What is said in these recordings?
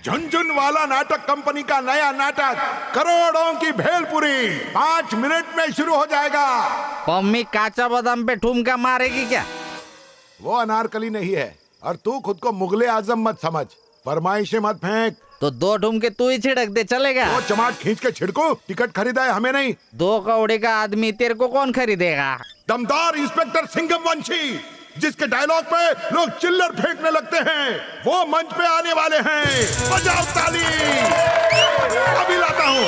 झुनझुनवाला नाटक कंपनी का नया नाटक करोड़ों की भेलपुरी 5 मिनट में शुरू हो जाएगा। मम्मी काचा बादाम पे ठुमका मारेगी क्या? वो अनारकली नहीं है और तू खुद को मुगले आजम मत समझ। फरमाइशें मत फेंक। तो 2 ठुमके तू ही छिड़क दे, चलेगा? वो चमाट खींच के छिड़को। टिकट खरीदा है हमें नहीं। 2 कौड़े का आदमी तेरे को कौन खरीदेगा? दमदार इंस्पेक्टर सिंघम वंशी, जिसके डायलॉग पे लोग चिल्लर फेंकने लगते हैं, वो मंच पे आने वाले हैं। बजाओ ताली। अभी लाता हूँ।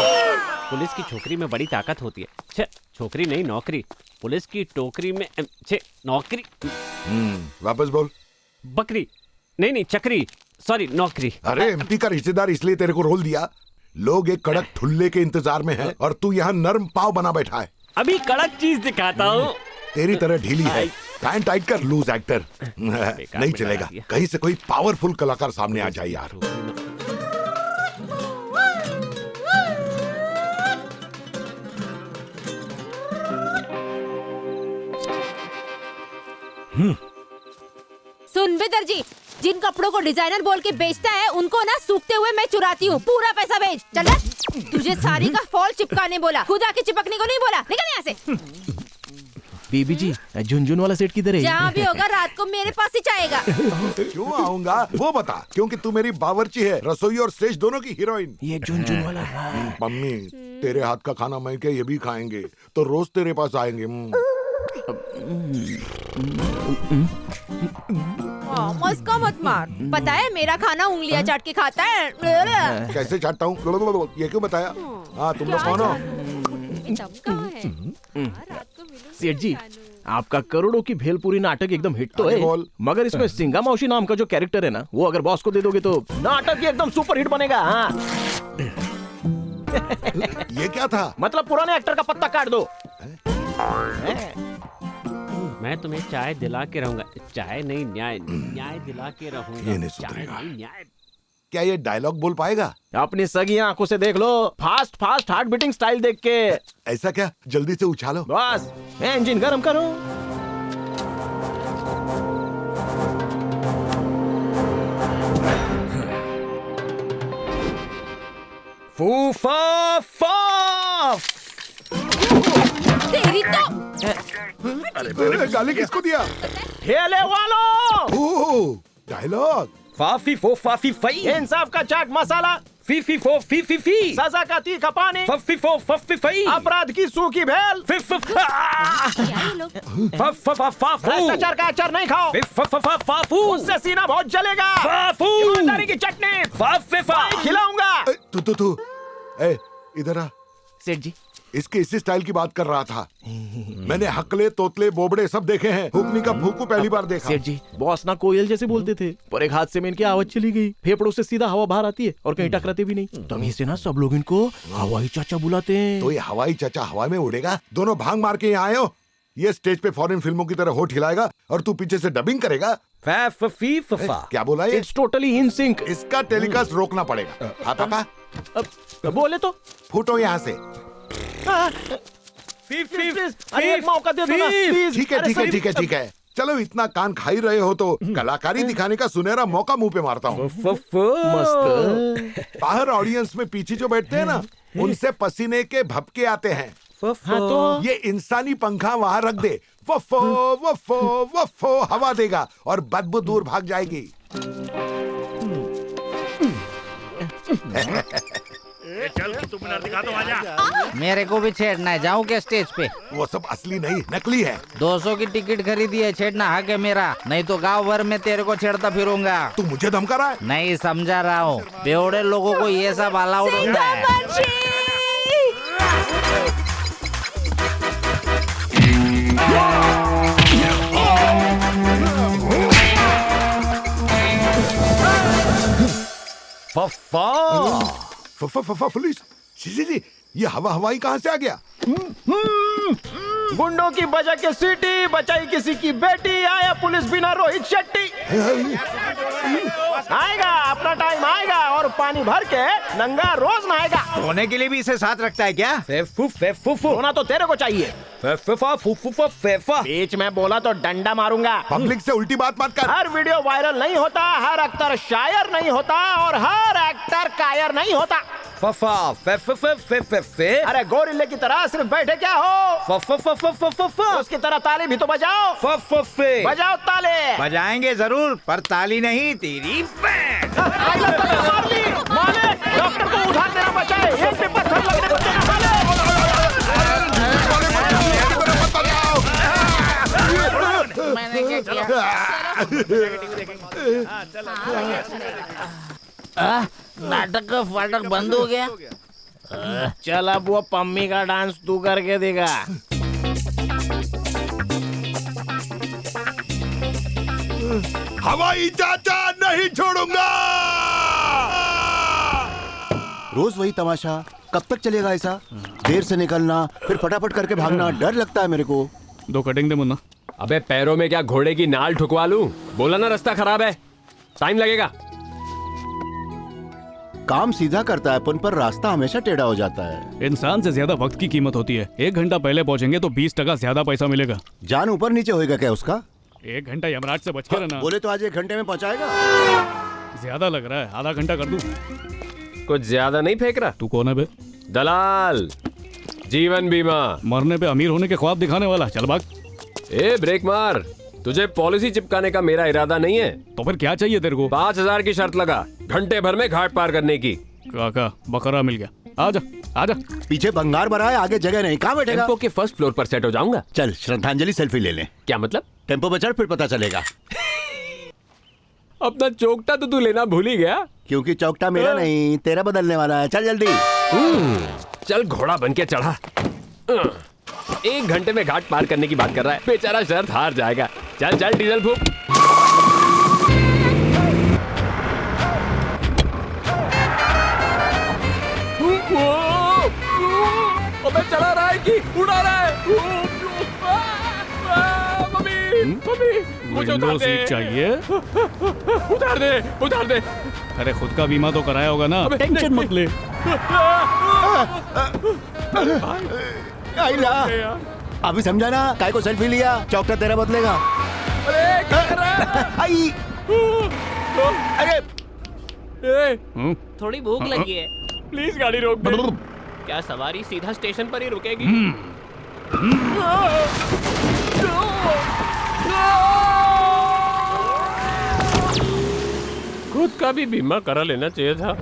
पुलिस की छोकरी में बड़ी ताकत होती है। छे, छोकरी नहीं नौकरी। पुलिस की टोकरी में छे, नौकरी। वापस बोल। बकरी नहीं चकरी, सॉरी नौकरी। अरे एमपी का रिश्तेदार इसलिए तेरे को रोल दिया। लोग एक कड़क ठुल्ले के इंतजार में हैं और तू यहाँ नर्म पाव बना बैठा है। अभी कड़क चीज दिखाता हूँ। तेरी तरह ढीली है। पैंट टाइट कर लूज एक्टर। नहीं चलेगा। कहीं से कोई पावरफुल कलाकार सामने आ जाए यार। सुन बे दर्जी, जिन कपड़ों को डिजाइनर बोल के बेचता है उनको ना सूखते हुए मैं चुराती हूँ। पूरा पैसा भेज। चल। तुझे साड़ी का फॉल चिपकाने बोला, खुद आके चिपकने को नहीं बोला। निकल यहाँ से। बीबी जी, झुनझुन वाला सेट किधर है? जहाँ भी होगा रात को मेरे पास ही जाएगा। क्यों आऊंगा वो बता। क्योंकि तू मेरी बावर्ची है, रसोई और स्टेज दोनों की हीरोइन। ये झुनझुन वाला। मम्मी तेरे हाथ का खाना मैं क्या ये भी खाएंगे तो रोज तेरे पास आएंगे। मस्का मत मार। पता है मेरा खाना उंगलियां चाट के खाता है। कैसे चाटता हूँ ये क्यों बताया? हाँ तुम लोग कौन हो? सेठ जी, आपका करोड़ों की भेलपुरी नाटक एकदम हिट तो है, मगर इसमें सिंगा मौसी नाम का जो कैरेक्टर है ना, वो अगर बॉस को दे दोगे तो नाटक ही एकदम सुपर हिट बनेगा। हाँ। ये क्या था? मतलब पुराने एक्टर का पत्ता काट दो। मैं तुम्हें चाय दिला के रहूंगा। चाय नहीं न्याय, न्याय दिला के रहूंगा। ये नहीं सुधरेगा। न्याय। क्या ये डायलॉग बोल पाएगा? अपनी सगी आंखों से देख लो। फास्ट हार्ट बीटिंग स्टाइल देख के। ऐसा क्या? जल्दी से उछालो। बस इंजन गरम करो। फूफा फाफ। तेरी तो। अरे गाली किसको दिया? ठेले वालों। डायलॉग। फाफी फो फाफी फई। इंसाफ का चाट मसाला। फी फो फी सजा का तीखा पानी। फफी फो फफी फई। अपराध की सूखी भेल। भ्रष्टाचार का अचार नहीं खाओ। फाफू। उससे सीना बहुत जलेगा। फाफू। ईमानदारी की चटनी। फाफी खिलाऊंगा। तू इधर आ। सेठ जी, इसके इसी स्टाइल की बात कर रहा था। मैंने हकले तोतले बोबड़े सब देखे हैं, हुक्नी का फूकू पहली बार देखा। सेठ जी, बॉस ना कोयल जैसे बोलते थे, पर एक हाथ से में इनकी आवाज चली गई। फेफड़ों से सीधा हवा बाहर आती है और कहीं टकराते भी नहीं। तभी से ना सब लोग इनको हवाई चाचा बुलाते हैं। तो ये हवाई चाचा हवा में उड़ेगा? दोनों भांग मार के यहाँ आए हो। ये स्टेज पे फॉरेन फिल्मों की तरह होठ हिलाएगा और तू पीछे से डबिंग करेगा। क्या बोला ये? It's totally in sync. इसका टेलीकास्ट रोकना पड़ेगा। हाँ पापा, बोले तो फूटो यहाँ से। मौका दे दो ना, प्लीज। ठीक है। चलो इतना कान खाई रहे हो तो कलाकारी दिखाने का सुनहरा मौका मुंह पे मारता हूँ। मस्त। बाहर ऑडियंस में पीछे जो बैठते हैं ना, उनसे पसीने के भपके आते हैं। तो ये इंसानी पंखा वहाँ रख दे। वफ़ो वफ़ो वफ़ो हवा देगा और बदबू दूर भाग जाएगी। चल तू मिनट दिखा दो, आजा। मेरे को भी छेड़ना है, जाऊँ क्या स्टेज पे? वो सब असली नहीं नकली है। 200 की टिकट खरीदी है, छेड़ना हक है मेरा, नहीं तो गांव भर में तेरे को छेड़ता फिरूंगा। तू मुझे धमका रहा है? नहीं समझा रहा हूँ, बेवड़े लोगों को ये सब अलाउड होता है। पुलिस ये हवाई कहाँ से आ गया? गुंडों की बजा के सीटी, बचाई किसी की बेटी, आया पुलिस बिना रोहित शेट्टी। आएगा अपना टाइम आएगा और पानी भर के नंगा रोज नहाएगा। सोने के लिए भी इसे साथ रखता है क्या? सोना तो तेरे को चाहिए। बीच में बोला तो डंडा मारूंगा। पब्लिक से उल्टी बात मत कर। हर वीडियो वायरल नहीं होता, हर एक्टर शायर नहीं होता और हर एक्टर कायर नहीं होता। अरे गोरिल्ले की तरह सिर्फ बैठे क्या हो? उसकी तरह ताली भी तो बजाओ। बजाओ ताली। बजाएंगे जरूर, पर ताली नहीं तेरी बैंड। डॉक्टर को उधार देना बचाए, एक भी पत्थर लगने को देना साले। मैंने क्या किया? नाटक का फाटक बंद हो गया। चल अब वो पम्मी का डांस तू करके देगा। हवाई चाचा नहीं छोड़ूंगा। रोज वही तमाशा, कब तक चलेगा ऐसा? देर से निकलना, फिर फटाफट करके भागना, डर लगता है मेरे को। 2 कटिंग दे मुन्ना। अबे पैरों में क्या घोड़े की नाल ठुकवा लूं? बोला ना रास्ता खराब है, टाइम लगेगा। काम सीधा करता है पर रास्ता हमेशा टेढ़ा हो जाता है। इंसान से ज्यादा वक्त की कीमत होती है। 1 घंटा पहले पहुंचेंगे तो 20% ज्यादा पैसा मिलेगा। जान ऊपर नीचे होएगा क्या उसका? 1 घंटा यमराज से बच के रहना। बोले तो आज 1 घंटे में पहुंचाएगा। ज्यादा लग रहा है, आधा घंटा कर दूं। कुछ ज्यादा नहीं फेंक रहा? तू कौन है बे? दलाल, जीवन बीमा। मरने पे अमीर होने के ख्वाब दिखाने वाला। चल भाग। ए ब्रेक मार, तुझे पॉलिसी चिपकाने का मेरा इरादा नहीं है। तो फिर क्या चाहिए तेरे को? 5000 की शर्त लगा, घंटे भर में घाट पार करने की। काका बकरा मिल गया। आजा आजा। पीछे भंगार भरा है, आगे जगह नहीं, कहाँ बैठेगा? टेम्पो के फर्स्ट फ्लोर पर सेट हो जाऊंगा। चल श्रद्धांजलि सेल्फी ले लें। क्या मतलब? टेम्पो पे चढ़, फिर पता चलेगा। अपना चौकटा तो तू लेना भूल ही गया। क्योंकि चौकटा मेरा नहीं, तेरा बदलने वाला है। चल जल्दी। चल घोड़ा बन के चढ़ा। 1 घंटे में घाट पार करने की बात कर रहा है, बेचारा शर्त हार जाएगा। चल चल डीजल फूक। अबे चला रहा है कि उड़ा रहा है? मम्मी, मुझे उतार विंडो दे। सीट चाहिए? उतार दे, उतार दे। अरे खुद का बीमा तो कराया होगा ना, टेंशन मत ले। आइला, अभी समझा ना काय को सेल्फी लिया? चौकटा तेरा बदलेगा। अरे क्या कर रहा है? आई, अरे थोड़ी भूख लगी है, प्लीज गाड़ी रोक दे। क्या सवारी सीधा स्टेशन पर ही रुकेगी? खुद का भी बीमा करा लेना चाहिए था।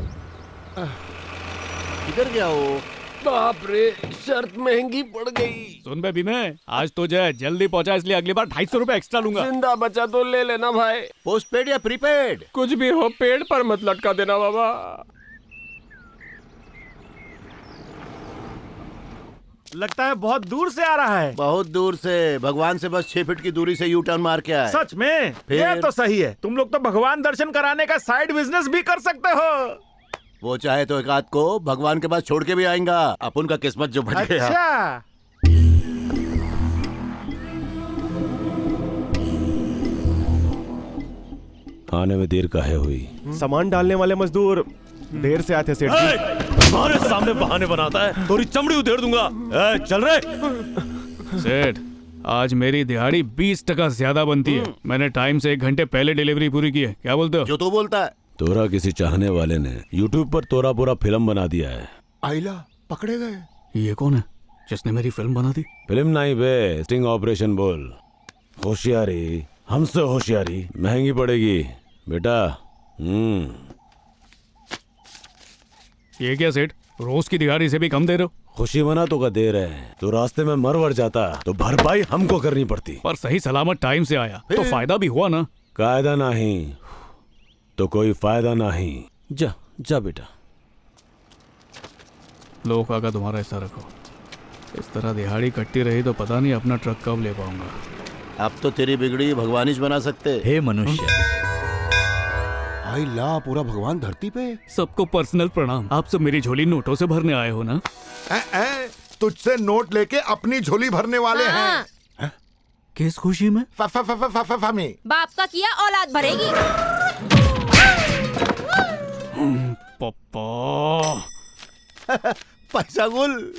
किधर गया हो? बाप रे, शर्त महंगी पड़ गई। सुन बे बीमे, आज तो जय जल्दी पहुंचा, इसलिए अगली बार 250 रुपए एक्स्ट्रा लूंगा। जिंदा बचा तो ले लेना भाई। पोस्ट पेड या प्रीपेड? कुछ भी हो, पेड़ पर मत लटका देना बाबा। लगता है बहुत दूर से आ रहा है। बहुत दूर से, भगवान से बस 6 फीट की दूरी से यू टर्न मार के आए। सच में? फिर? ये तो सही है। तुम लोग तो भगवान दर्शन कराने का साइड बिजनेस भी कर सकते हो। वो चाहे तो एक आध को भगवान के पास छोड़ के भी आएगा। अपन का किस्मत जो बच गया। अच्छा, आने में देर काहे हुई? सामान डालने वाले मजदूर देर से आए थे सेठ जी। तुम्हारे सामने बहाने बनाता है, थोड़ी चमड़ी उधेड़ दूंगा। चल रहे। सेठ, आज मेरी दिहाड़ी 20% ज्यादा बनती है। मैंने टाइम से 1 घंटे पहले डिलीवरी पूरी की है। क्या बोलते हो? जो तू बोलता है। तोरा किसी चाहने वाले ने YouTube पर तोरा पूरा फिल्म बना दिया है। आइला, पकड़े गए। ये कौन है जिसने मेरी फिल्म बना दी? फिल्म नहीं बे, स्टिंग ऑपरेशन बोल। होशियारी, हमसे होशियारी महंगी पड़ेगी बेटा। ये क्या सेठ, रोज की दिहाड़ी से भी कम दे रहे हो? खुशी मना तो का दे रहे हैं, तो रास्ते में मर जाता तो भरपाई हमको करनी पड़ती। पर सही सलामत टाइम से आया तो फायदा भी हुआ ना। कायदा नहीं तो कोई फायदा नहीं। जा जा बेटा। लो काका, तुम्हारा हिस्सा रखो। इस तरह दिहाड़ी कटती रही तो पता नहीं अपना ट्रक कब ले पाऊंगा। अब तो तेरी बिगड़ी भगवानिश बना सकते। हे मनुष्य, आई ला पूरा भगवान धरती पे। सबको पर्सनल प्रणाम। आप सब मेरी झोली नोटों से भरने आए हो ना? तुझसे नोट लेके अपनी झोली भरने वाले हाँ। हैं। किस खुशी में? बाप का किया औलाद भरेगी। पापा पैसा गुल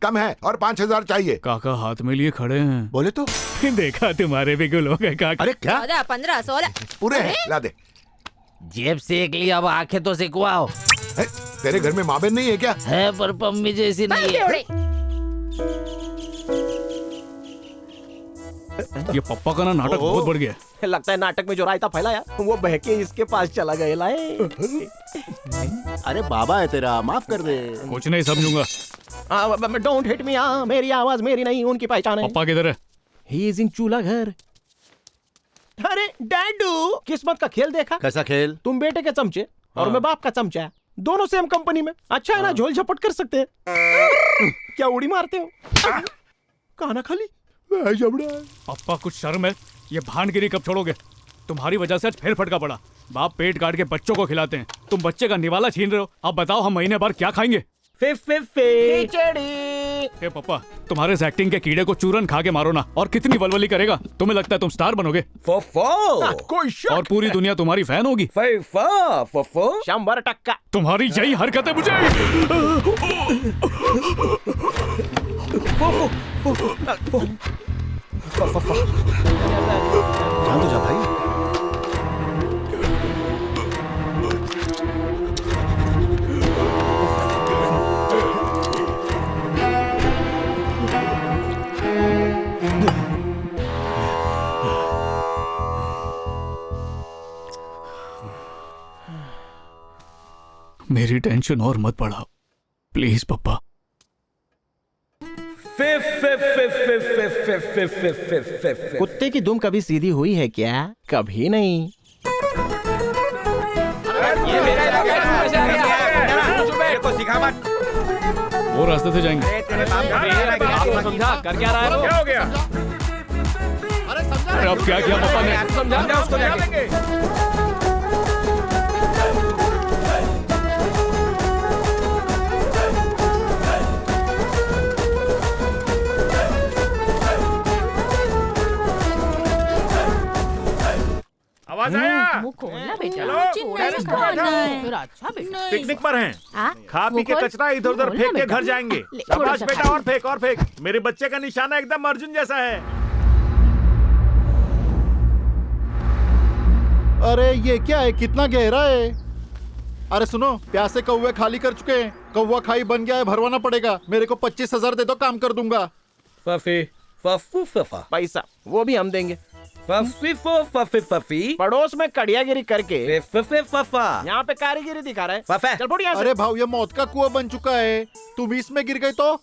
कम है और 5,000 चाहिए। काका हाथ में लिए खड़े हैं। बोले तो देखा तुम्हारे भी गुल हो गए काका। अरे क्या 14, 15, 16 पूरे हैं, ला दे। जेब सेक लिया, अब आंखें तो सिकवाओ। तेरे घर में माँ बहन नहीं है क्या? है पर पम्मी जैसी नहीं है। ये पप्पा का ना नाटक बहुत बढ़ गया। लगता है नाटक में जो रायता फैलाया वो बहके इसके पास चला गया लाए। अरे बाबा है तेरा, माफ कर दे। कुछ नहीं समझूंगा। Don't hit me. मेरी आवाज मेरी नहीं, उनकी पहचान है। पप्पा किधर है? ही इज इन चूल्हा घर। अरे डैडू, किस्मत का खेल देखा? कैसा खेल? तुम बेटे के चमचे और मैं बाप का चमचा, दोनों सेम कंपनी में। अच्छा है ना, झोल झपट कर सकते हैं। क्या उड़ी मारते हो? खाना खाली पप्पा कुछ शर्म है। ये भांडगिरी कब छोड़ोगे? तुम्हारी वजह से आज फिर फटका पड़ा। बाप पेट काट के बच्चों को खिलाते हैं, तुम बच्चे का निवाला छीन रहे हो। अब बताओ हम महीने भर क्या खाएंगे? ए पापा, तुम्हारे इस एक्टिंग के कीड़े को चूरन खा के मारो ना, और कितनी वलवली करेगा। तुम्हें लगता है तुम स्टार बनोगे? कोई और पूरी दुनिया तुम्हारी फैन होगी। 100% तुम्हारी यही हरकतें मुझे जान तो जा भाई। मेरी टेंशन और मत बढ़ाओ प्लीज पापा। कुत्ते की दुम कभी सीधी हुई है क्या? कभी नहीं। वो रास्ते से जाएंगे। समझा कर क्या रहा है? क्या हो गया? अरे अब क्या किया पापा ने? समझा उसको जाके। आवाज आया? पिकनिक पर हैं। खा पी के कचरा इधर उधर फेंक के घर जाएंगे। शाबाश बेटा, और फेंक और फेंक। मेरे बच्चे का निशाना एकदम अर्जुन जैसा है। अरे ये क्या है, कितना गहरा है? अरे सुनो, प्यासे कौवे खाली कर चुके हैं। कौवा खाई बन गया है, भरवाना पड़ेगा। मेरे को 25,000 दे दो, काम कर दूंगा। पैसा वो भी हम देंगे। पड़ोस में कड़ियागिरी करके यहाँ पे कारीगिरी दिखा रहा है। चल बढ़िया। अरे भाव, ये मौत का कुआं बन चुका है। तुम इसमें गिर गई तो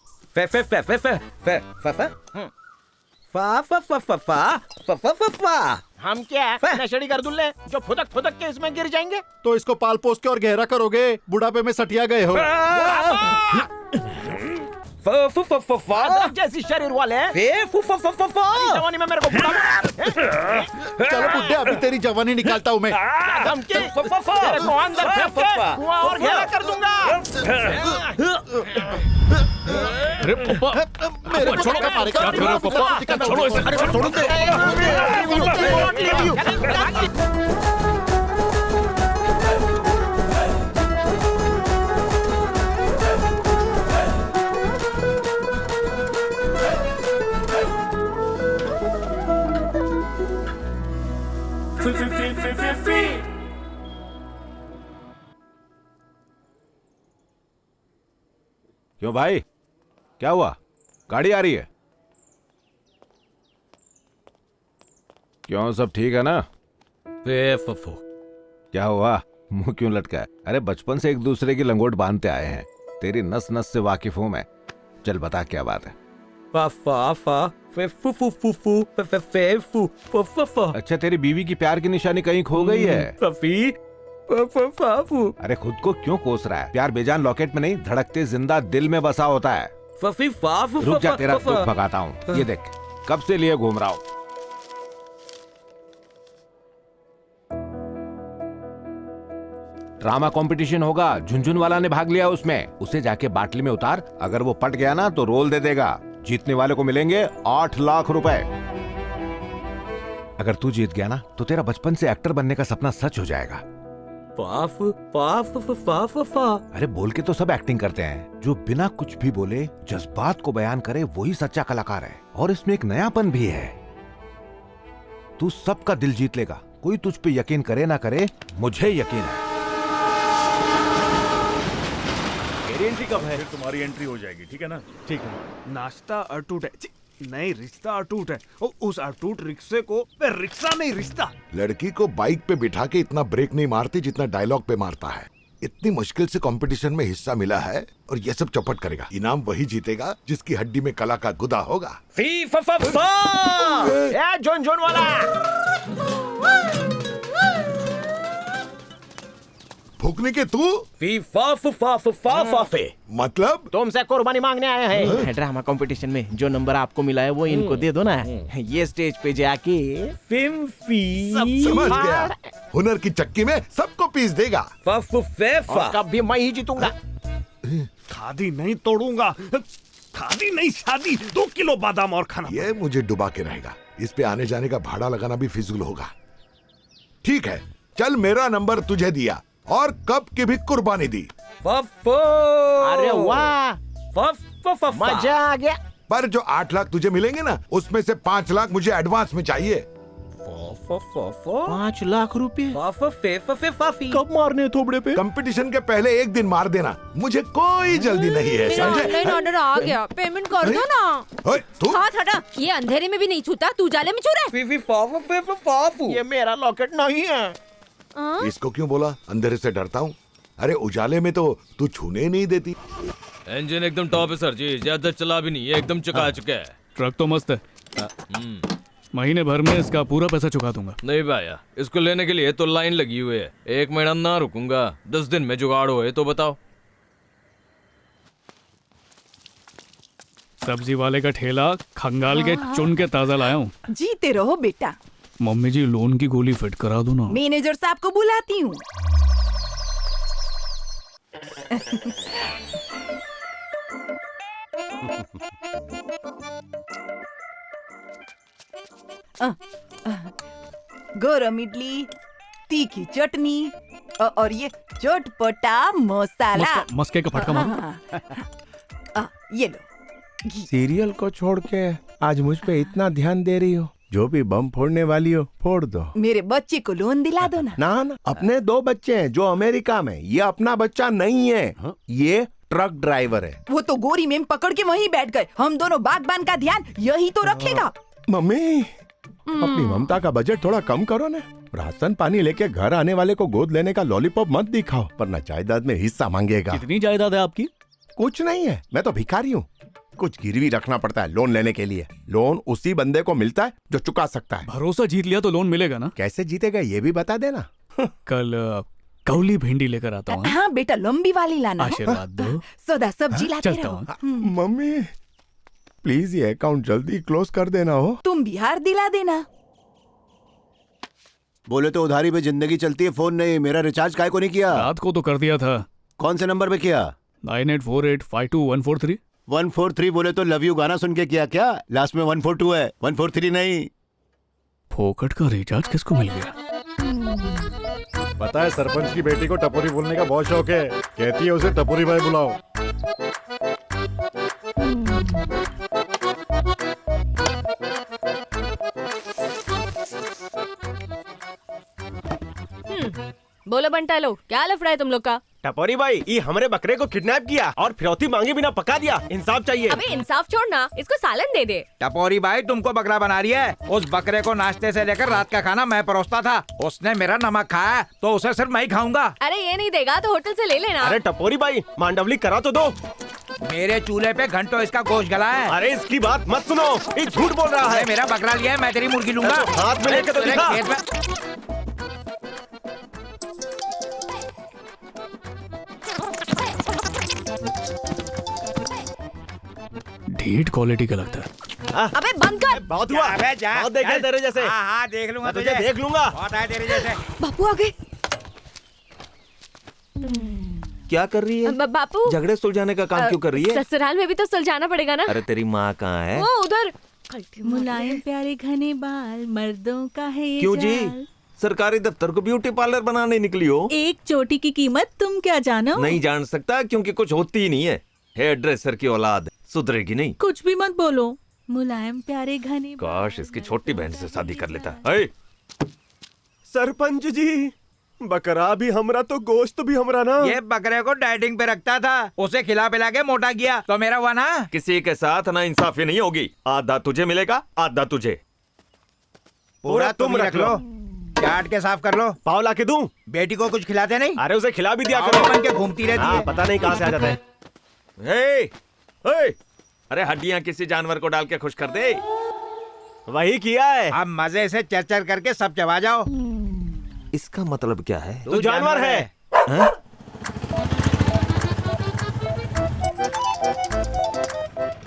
हम क्या नशेड़ी कर दुल्ले जो फुदक फुदक के इसमें गिर जाएंगे? तो इसको पाल पोस के और गहरा करोगे। बुढ़ापे में सटिया गए हो। जैसी शरीर वाले जवानी में मेरे को चलो बुड्ढे, अभी तेरी जवानी निकालता हूँ मैं। तेरे को अंदर फेंक के कुआं और गहरा कर दूंगा। अरे पापा, मेरे को छोड़ो, मारेगा। क्या कर रहे हो पापा? छोड़ो इसे। अरे छोड़ो दे। क्यों भाई, क्या हुआ? गाड़ी आ रही है? क्यों, सब ठीक है ना? क्या हुआ, मुंह क्यों लटका है? अरे बचपन से एक दूसरे की लंगोट बांधते आए हैं। तेरी नस नस से वाकिफ हूं मैं। चल बता क्या बात है। अच्छा, तेरी बीवी की प्यार की निशानी कहीं खो गई है? फाफू। अरे खुद को क्यों कोस रहा है? प्यार बेजान लॉकेट में नहीं, धड़कते जिंदा दिल में बसा होता है। फफी फाफू। रुक जा, तेरा दुख भगाता हूँ। ये देख, कब से लिए घूम रहा हूँ। ड्रामा कंपटीशन होगा, झुनझुन वाला ने भाग लिया उसमें। उसे जाके बाटली में उतार, अगर वो पट गया ना तो रोल दे देगा। जीतने वाले को मिलेंगे 8 लाख रुपए। अगर तू जीत गया ना तो तेरा बचपन से एक्टर बनने का सपना सच हो जाएगा। अरे बोल के तो सब एक्टिंग करते हैं, जो बिना कुछ भी बोले जज्बात को बयान करे वही सच्चा कलाकार है। और इसमें एक नयापन भी है। तू सबका दिल जीत लेगा। कोई तुझ पे यकीन करे ना करे, मुझे यकीन है। एंट्री कब है? फिर तुम्हारी एंट्री हो जाएगी, ठीक है ना? ठीक है। नाश्ता अटूट है, नहीं रिश्ता अटूट है। उस अटूट रिक्शे को रिक्शा नहीं रिश्ता। लड़की को बाइक पे बिठा के इतना ब्रेक नहीं मारती जितना डायलॉग पे मारता है। इतनी मुश्किल से कंपटीशन में हिस्सा मिला है और ये सब चौपट करेगा। इनाम वही जीतेगा जिसकी हड्डी में कला का गुदा होगा। झुनझुन वाला फूकने के तू मतलब तुमसे कुर्बानी मांगने आए हैं। ड्रामा कंपटीशन में जो नंबर आपको मिला है वो इनको दे दो ना। ये स्टेज पे जाके समझ गया, हुनर की चक्की में सबको पीस देगा। और कभी मैं ही जीतूंगा। खादी नहीं तोड़ूंगा, खादी नहीं शादी। 2 किलो बादाम और खाना। ये मुझे डुबा के रहेगा। इस पे आने जाने का भाड़ा लगाना भी फिजूल होगा। ठीक है, चल मेरा नंबर तुझे दिया और कप की भी कुर्बानी दी। अरे वाह, मजा आ गया। पर जो 8 लाख तुझे मिलेंगे ना, उसमें से 5 लाख मुझे एडवांस में चाहिए। 5 लाख रुपए कब मारने थोबड़े पे? कंपटीशन के पहले 1 दिन मार देना, मुझे कोई जल्दी नहीं है, मेरा समझे? ऑनलाइन ऑर्डर आ गया, पेमेंट कर दो ना। तू हाथ हटा, ये अंधेरे में भी नहीं छूता, तू जाले में छू रहा है। ये मेरा लॉकेट नहीं है। इसको क्यों बोला अंधेरे से डरता हूँ? अरे उजाले में तो तू छूने ही नहीं देती। इंजन एकदम टॉप है सर जी, ज्यादा चला भी नहीं, ये एकदम चुका चुका है। ट्रक तो मस्त है। महीने भर में इसका पूरा पैसा चुका दूंगा। नहीं भैया, इसको लेने के लिए तो लाइन लगी हुई है। 1 महीना ना रुकूंगा, 10 दिन में जुगाड़ होए तो बताओ। सब्जी वाले का ठेला खंगाल के चुन के ताजा लाया हूँ। जीते रहो बेटा। मम्मी जी लोन की गोली फिट करा दो ना। मैनेजर साहब को बुलाती हूँ। गरम इडली, तीखी चटनी और ये चटपटा मसाला। मस्के का फटका मारो। ये लो। सीरियल को छोड़ के आज मुझ पे इतना ध्यान दे रही हो। जो भी बम फोड़ने वाली हो फोड़ दो। मेरे बच्चे को लोन दिला दो ना। ना, अपने 2 बच्चे हैं जो अमेरिका में। ये अपना बच्चा नहीं है, ये ट्रक ड्राइवर है। वो तो गोरी मेम पकड़ के वहीं बैठ गए। हम दोनों बागबान का ध्यान यही तो रखेगा। मम्मी, अपनी ममता का बजट थोड़ा कम करो ना। राशन पानी लेके घर आने वाले को गोद लेने का लॉलीपॉप मत दिखाओ, वरना जायदाद में हिस्सा मांगेगा। कितनी जायदाद है आपकी? कुछ नहीं है, मैं तो भिखारी हूँ। कुछ गिरवी रखना पड़ता है लोन लेने के लिए। लोन उसी बंदे को मिलता है जो चुका सकता है। भरोसा जीत लिया तो लोन मिलेगा ना? कैसे जीतेगा ये भी बता देना। कल कौली भिंडी लेकर आता हूँ। हाँ बेटा, लंबी वाली लाना। आशीर्वाद दो। सदा सब्जी लाते चलता रहो। मम्मी प्लीज ये अकाउंट जल्दी क्लोज कर देना हो। तुम बिहार दिला देना। बोले तो उधारी पे जिंदगी चलती है, फोन नहीं। मेरा रिचार्ज काहे को नहीं किया? रात को तो कर दिया था। कौन से नंबर पे किया? 984852 143 बोले तो लव यू गाना सुन के किया क्या? लास्ट में 142 है, 143 नहीं। फोकट का रिचार्ज किसको मिल गया? पता है सरपंच की बेटी को टपोरी बोलने का बहुत शौक है। कहती है उसे टपोरी भाई बुलाओ। बोलो बंटा लो, क्या लफड़ा है तुम लोग का? टपोरी भाई, ये हमारे बकरे को किडनैप किया और फिरौती मांगे बिना पका दिया। इंसाफ चाहिए। अबे इंसाफ छोड़ना, इसको सालन दे दे। टपोरी भाई तुमको बकरा बना रही है। उस बकरे को नाश्ते से लेकर रात का खाना मैं परोसता था। उसने मेरा नमक खाया तो उसे सिर्फ मैं ही खाऊंगा। अरे ये नहीं देगा तो होटल से ले लेना। अरे टपोरी भाई, मांडवली करा तो दो। मेरे चूल्हे पे घंटों इसका गोश्त गला है। अरे इसकी बात मत सुनो, ये झूठ बोल रहा है। मेरा बकरा लिया है, मैं तेरी मुर्गी लूंगा। हाथ में लेके तो दिखा। ढीठ क्वालिटी का लगता है। अबे बंद कर। बहुत हुआ। अबे जा, बहुत देखे चल। तेरे जैसे। हाँ देख लूंगा मैं तुझे तुझे। देख लूंगा। बहुत है तेरे जैसे। बापू आ गए। क्या कर रही है? बापू झगड़े सुलझाने का काम क्यों कर रही है? ससुराल में भी तो सुलझाना पड़ेगा ना। अरे तेरी माँ कहाँ है? वो उधर। मुलायम प्यारे घने बाल मर्दों का है ये क्यों जी? जाल। सरकारी दफ्तर को ब्यूटी पार्लर बनाने निकली हो? एक चोटी की कीमत तुम क्या जानो? नहीं जान सकता क्योंकि कुछ होती ही नहीं है। हेयर ड्रेसर की औलाद सुधरेगी नहीं। कुछ भी मत बोलो। मुलायम प्यारे घने काश इसकी छोटी बहन से शादी कर लेता। अरे सरपंच जी, बकरा भी हमरा तो गोश्त भी हमरा ना। ये बकरे को डाइटिंग पे रखता था, उसे खिला पिला के मोटा किया तो मेरा हुआ ना। किसी के साथ ना इंसाफी नहीं होगी। आधा तुझे मिलेगा, आधा तुझे। पूरा तुम रख लो, चाट के साफ कर लो। पाव ला के दूं? बेटी को कुछ खिलाते नहीं? अरे उसे खिला भी दिया पाव करो। बन के घूमती रहती है। पता नहीं कहाँ से आ जाता है। अरे हड्डियां किसी जानवर को डाल के खुश कर दे। वही किया है। अब मजे से चर करके सब चबा जाओ। इसका मतलब क्या है? तू जानवर है।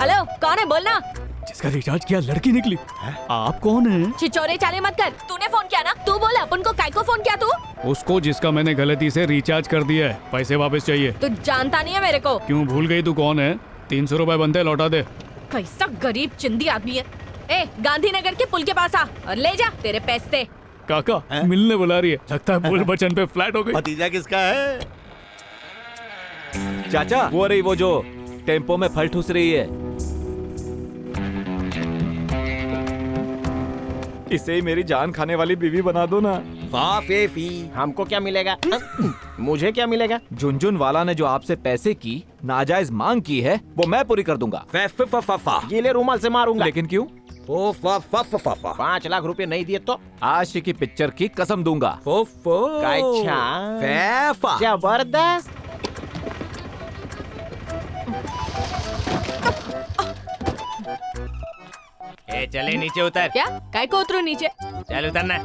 हेलो, कौन है बोलना? जिसका रिचार्ज किया लड़की निकली। आप कौन है? छिछोरे चाले मत कर। तूने फोन किया ना? तू बोल अपन को काय को फोन किया तू? उसको जिसका मैंने गलती से रिचार्ज कर दिया है, पैसे वापस चाहिए। तू जानता नहीं है मेरे को। क्यों भूल गई तू कौन है? 300 रुपए बनते, लौटा दे। कैसा गरीब चिंदी आदमी है। ए, गांधीनगर के पुल के पास आ और ले जा तेरे पैसे। काका मिलने बुला रही है, लगता है बोल बचन पे फ्लैट हो गई। भतीजा किसका है? चाचा वो रही, वो जो टेम्पो में फल ठूस रही है। इसे ही मेरी जान खाने वाली बीवी बना दो ना। हमको क्या मिलेगा? मुझे क्या मिलेगा? झुनझुन वाला ने जो आपसे पैसे की नाजायज मांग की है वो मैं पूरी कर दूंगा। गीले रुमाल से मारूंगा। लेकिन क्यों? 5 लाख रुपए नहीं दिए तो आशिकी पिक्चर की कसम दूंगा। अच्छा, जबरदस्त। ए चले नीचे उतर। क्या? काय को उतरू नीचे? चल उतरना।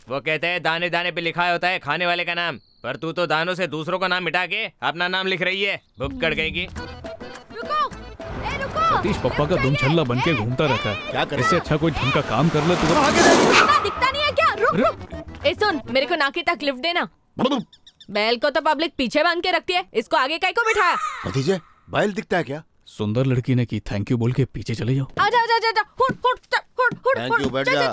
वो कहते हैं दाने दाने पे लिखा होता है खाने वाले का नाम, पर तू तो दानों से दूसरों का नाम मिटा के अपना नाम लिख रही है। भुक्कड़ गई। रुको, ए रुको। सतीश पप्पा का दुम छल्ला बन के घूमता रहता है। क्या करे? इससे अच्छा कोई ढंग का काम कर ले तो। दिखता नहीं है क्या? रुक रुक। ए सुन, मेरे को नाकी तक लिफ्ट देना। बैल को तो पब्लिक पीछे बांध के रखती है, इसको आगे काय को बिठाया? भतीजे बैल दिखता है क्या? सुंदर लड़की ने की थैंक यू बोल के पीछे चले जाओ। आजा आजा आजा, हुट हुट हुट हुट। थैंक यू, बैठ जा।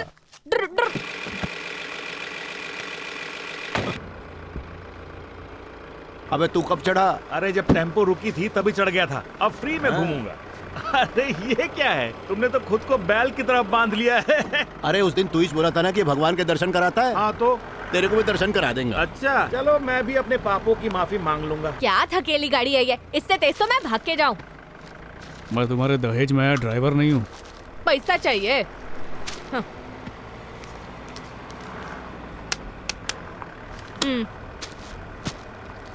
अबे तू कब चढ़ा? अरे जब टेम्पो रुकी थी तभी चढ़ गया था, अब फ्री में घूमूंगा। अरे ये क्या है? तुमने तो खुद को बैल की तरफ बांध लिया है। अरे उस दिन तू ही बोला था ना कि भगवान के दर्शन कराता है। हाँ तो तेरे को भी दर्शन करा देंगे। अच्छा चलो, मैं भी अपने पापों की माफी मांग लूंगा। क्या थकेली गाड़ी है ये? इससे तेज तो मैं भाग के जाऊं। मैं तुम्हारे दहेज में आया ड्राइवर नहीं हूँ। पैसा चाहिए। हाँ।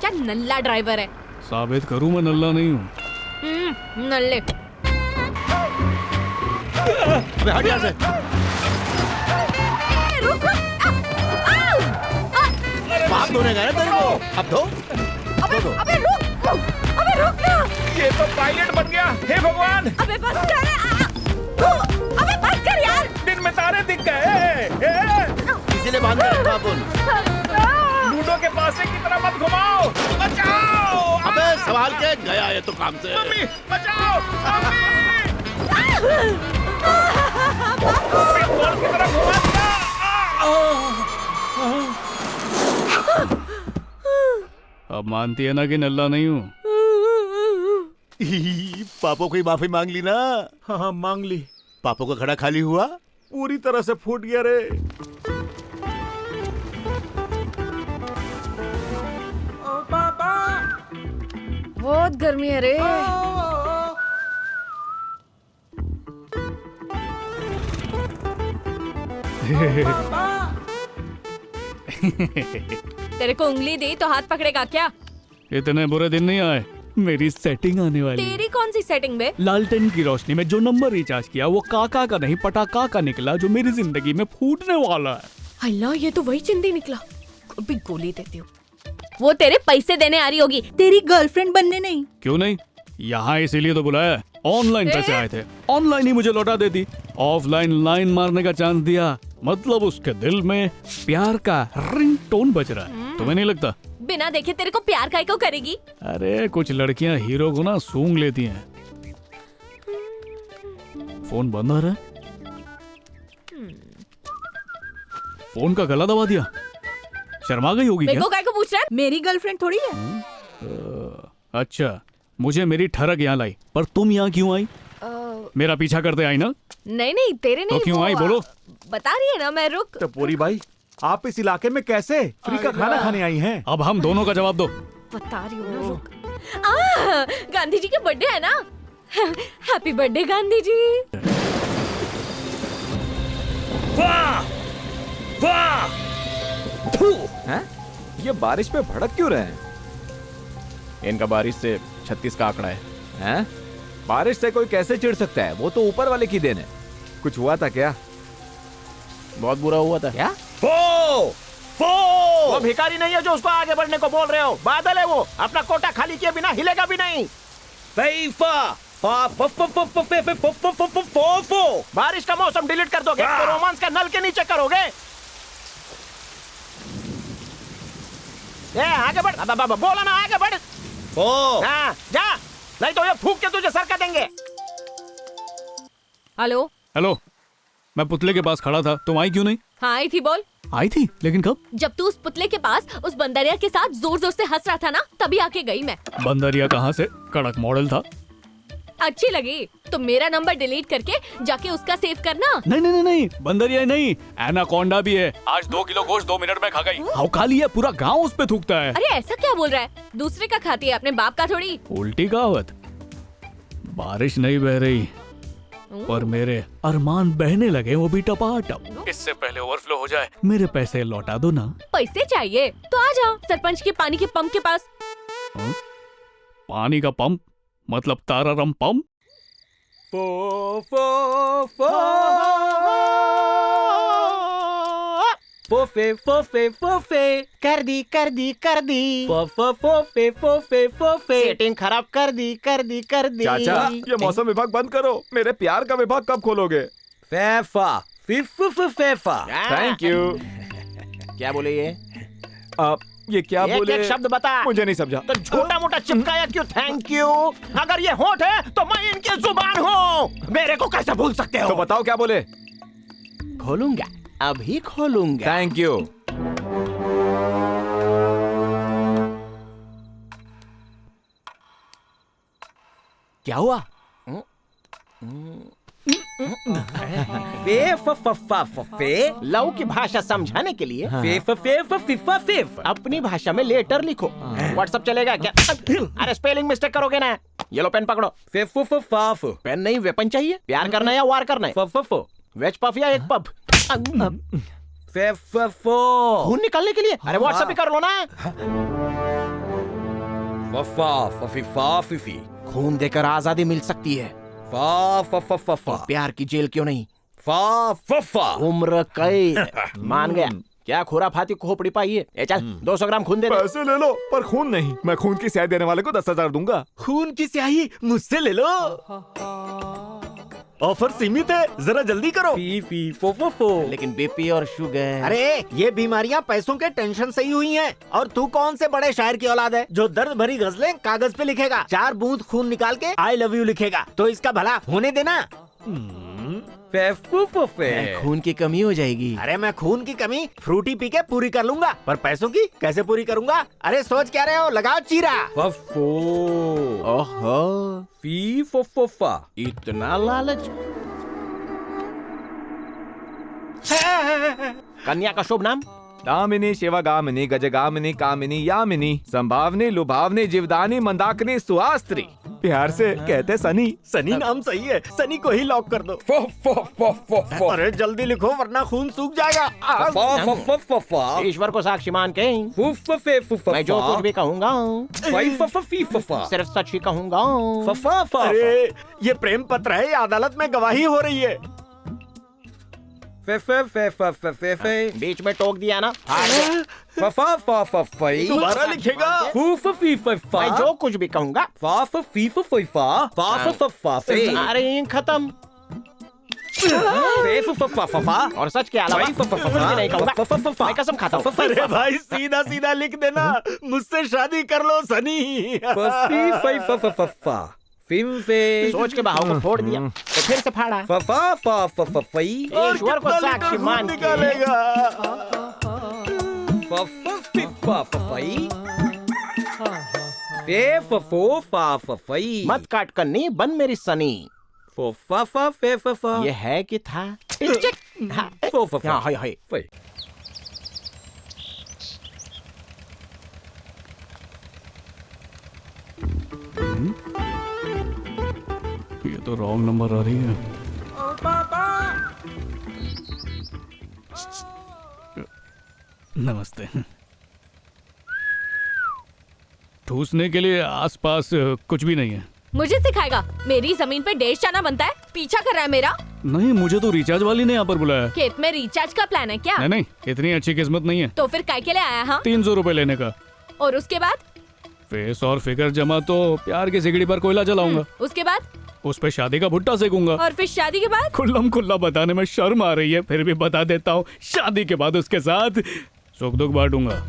क्या नल्ला ड्राइवर है। साबित करूँ मैं नल्ला नहीं हूँ। नल्ले। अबे हट यहाँ से। रुक पाप धोने गए ना तेरे को, अब धो। अबे रुक ना। ये तो पायलट बन गया। हे भगवान, अबे बस कर। अबे बस कर यार। दिन में तारे दिख गए। इसीलिए बांध के रखा अपन। लूडो के पासे की तरह मत घुमाओ। बचाओ। अबे सवाल के गया ये तो काम से। मम्मी बचाओ। मम्मी बॉल की तरह घुमा दिया। अब मानती है ना कि नल्ला नहीं हूँ। पापों की माफी मांग ली ना? हाँ मांग ली। पापों का खड़ा खाली हुआ? पूरी तरह से फूट गया रे। बहुत गर्मी है रे। तेरे को उंगली दी तो हाथ पकड़ेगा क्या? इतने बुरे दिन नहीं आए, मेरी सेटिंग आने वाली है। तेरी कौन सी सेटिंग बे? लालटेन की रोशनी में जो नंबर रिचार्ज किया वो काका का नहीं पटाखा का निकला, जो मेरी जिंदगी में फूटने वाला है। अल्लाह, ये तो वही चिंदी निकला। अभी गोली देती हूँ। वो तेरे पैसे देने आ रही होगी, तेरी गर्लफ्रेंड बनने नहीं। क्यों नहीं, यहाँ इसीलिए तो बुलाया है। ऑनलाइन पैसे आए थे, ऑनलाइन ही मुझे लौटा देती। ऑफलाइन लाइन मारने का चांस दिया, मतलब उसके दिल में प्यार का रिंगटोन बज रहा है। तुम्हें नहीं लगता? बिना देखे तेरे को प्यार काहे को करेगी? अरे कुछ लड़कियां हीरो को ना सूंघ लेती हैं। फोन बंद आ रहा है, फोन का गला दबा दिया। शर्मा गई होगी क्या? काहे को पूछ रहा है? मेरी गर्लफ्रेंड थोड़ी है। अच्छा, मुझे मेरी ठरक यहाँ लाई, पर तुम यहाँ क्यों आई? मेरा पीछा करते आई ना? नहीं नहीं, तेरे नहीं। तो क्यों आई बोलो? बता रही है ना मैं, रुक। तो पूरी भाई, आप इस इलाके में कैसे फ्री का खाना खाने आई हैं? अब हम दोनों का जवाब दो। बता रही हूँ ना, रुक। गांधी जी के बर्थडे है ना? Happy birthday Gandhi ji. वाह वाह। हैं? ये बारिश पे भड़क क्यों रहे हैं? इनका बारिश से 36 का आंकड़ा है। हैं? बारिश से कोई कैसे चिढ़ सकता है? वो तो ऊपर वाले की देन है। कुछ हुआ था क्या? बहुत बुरा हुआ था। क्या? वो भिखारी नहीं है जो उसको आगे बढ़ने को बोल रहे हो, बादल है वो। अपना कोटा खाली किए बिना हिलेगा भी नहीं। बारिश का मौसम डिलीट कर दोगे तो रोमांस का नल के नीचे करोगे। आगे बढ़, बोला ना आगे बढ़। जा, नहीं तो ये फूंक के तुझे सर का देंगे। हेलो हेलो, मैं पुतले के पास खड़ा था, तुम आई क्यों नहीं? हाँ आई थी, बोल। आई थी, लेकिन कब? जब तू उस पुतले के पास उस बंदरिया के साथ जोर जोर से हंस रहा था ना, तभी आके गई मैं। बंदरिया कहाँ से? कड़क मॉडल था। अच्छी लगी तो मेरा नंबर डिलीट करके जाके उसका सेव करना। नहीं नहीं नहीं, बंदरिया नहीं, एनाकोंडा भी है। आज 2 किलो गोश्त 2 मिनट में खा गई। हाउ खा लिया, पूरा गांव उस पे थूकता है। अरे ऐसा क्या बोल रहा है? दूसरे का खाती है, अपने बाप का थोड़ी। उल्टी कहावत। बारिश नहीं बह रही, पर मेरे अरमान बहने लगे, वो भी टपाटप। इससे पहले ओवरफ्लो हो जाए, मेरे पैसे लौटा दो ना। पैसे चाहिए तो आ जाओ सरपंच के पानी के पंप के पास। पानी का पंप मतलब तारारम पंप? फोफे फोफे फोफे कर दी फोफे सेटिंग खराब कर दी। चाचा, ये मौसम विभाग बंद करो। मेरे प्यार का विभाग कब खोलोगे? फैफा फीफा। Thank you. क्या बोले ये? ये क्या बोले? एक शब्द बता। मुझे नहीं समझा। तो छोटा मोटा चिपकाया क्यों थैंक यू? अगर ये होठ है तो मैं इनकी जुबान हूँ। मेरे को कैसे भूल सकते हो? तो बताओ क्या बोले? खोलूंगा, अभी खोलूंगा। Thank you. क्या हुआ? लव की भाषा समझाने के लिए अपनी भाषा में लेटर लिखो। व्हाट्सएप चलेगा क्या? अरे स्पेलिंग मिस्टेक करोगे ना। येलो पेन पकड़ो। पेन नहीं, वेपन चाहिए। प्यार करना है या वार करना है? वेज पफ या एक पफ? खून निकालने के लिए? अरे व्हाट्सएप भी कर लो ना। खून देकर आजादी मिल सकती है। प्यार की जेल क्यों नहीं? उम्र कैद। मान गया। क्या खुराफाती खोपड़ी पाई है? ए चल 200 ग्राम खून दे दे। पैसे ले लो, पर खून नहीं। मैं खून की स्याही देने वाले को 10,000 दूंगा। खून की स्याही मुझसे ले लो। ऑफर सीमित है, जरा जल्दी करो। लेकिन बीपी और शुगर। अरे ये बीमारियां पैसों के टेंशन से ही हुई हैं। और तू कौन से बड़े शायर की औलाद है जो दर्द भरी गजलें कागज पे लिखेगा, 4 बूंद खून निकाल के आई लव यू लिखेगा? तो इसका भला होने देना। खून की कमी हो जाएगी। अरे मैं खून की कमी फ्रूटी पी के पूरी कर लूंगा, पर पैसों की कैसे पूरी करूंगा? अरे सोच क्या रहे हो? लगाओ चीरा। ओहो, इतना लालच। कन्या का शुभ नाम? दामिनी, शिवगामिनी, गजगामिनी, कामिनी, यामिनी, संभावनी, लुभावनी, जीवदानी, मंदाकिनी, सुहास्त्री। प्यार से कहते सनी। सनी नाम सही है, सनी को ही लॉक कर दो। अरे जल्दी लिखो वरना खून सूख जाएगा। ईश्वर को साक्षी मान के मैं जो कुछ भी कहूँगा सिर्फ सच ही कहूँगा। अरे ये प्रेम पत्र है, अदालत में गवाही हो रही है। बीच में टोक दिया ना। दोबारा लिखेगा। मैं जो कुछ भी कहूँगा अरे खत्म। और सच के अलावा नहीं कहूँगा। मैं कसम खाता हूँ। अरे भाई सीधा सीधा लिख देना, मुझसे शादी कर लो सनी। सोच के बहाव को फोड़ दिया तो फिर से फाड़ा। ईश्वर को साक्षी मान निकालेगा। मत काट करनी बन मेरी सनी। ये है कि था? हाय। ये तो रॉन्ग नंबर आ रही है। नमस्ते। ठूसने के लिए आसपास कुछ भी नहीं है। मुझे सिखाएगा? मेरी जमीन पे डेढ़ जाना बनता है, पीछा कर रहा है मेरा। नहीं, मुझे तो रिचार्ज वाली ने यहाँ पर बुलाया। खेत में रिचार्ज का प्लान है क्या? नहीं, इतनी अच्छी किस्मत नहीं है। तो फिर काय के लिए आया? हाँ 300 रुपए लेने का। और उसके बाद? फेस और फिगर जमा तो प्यार की सिगड़ी पर कोयला जलाऊंगा। उसके बाद? उस पे शादी का भुट्टा सेकूंगा। और फिर शादी के बाद? खुल्ला बताने में शर्म आ रही है, फिर भी बता देता हूँ। शादी के बाद उसके साथ सुख दुख बांटूंगा।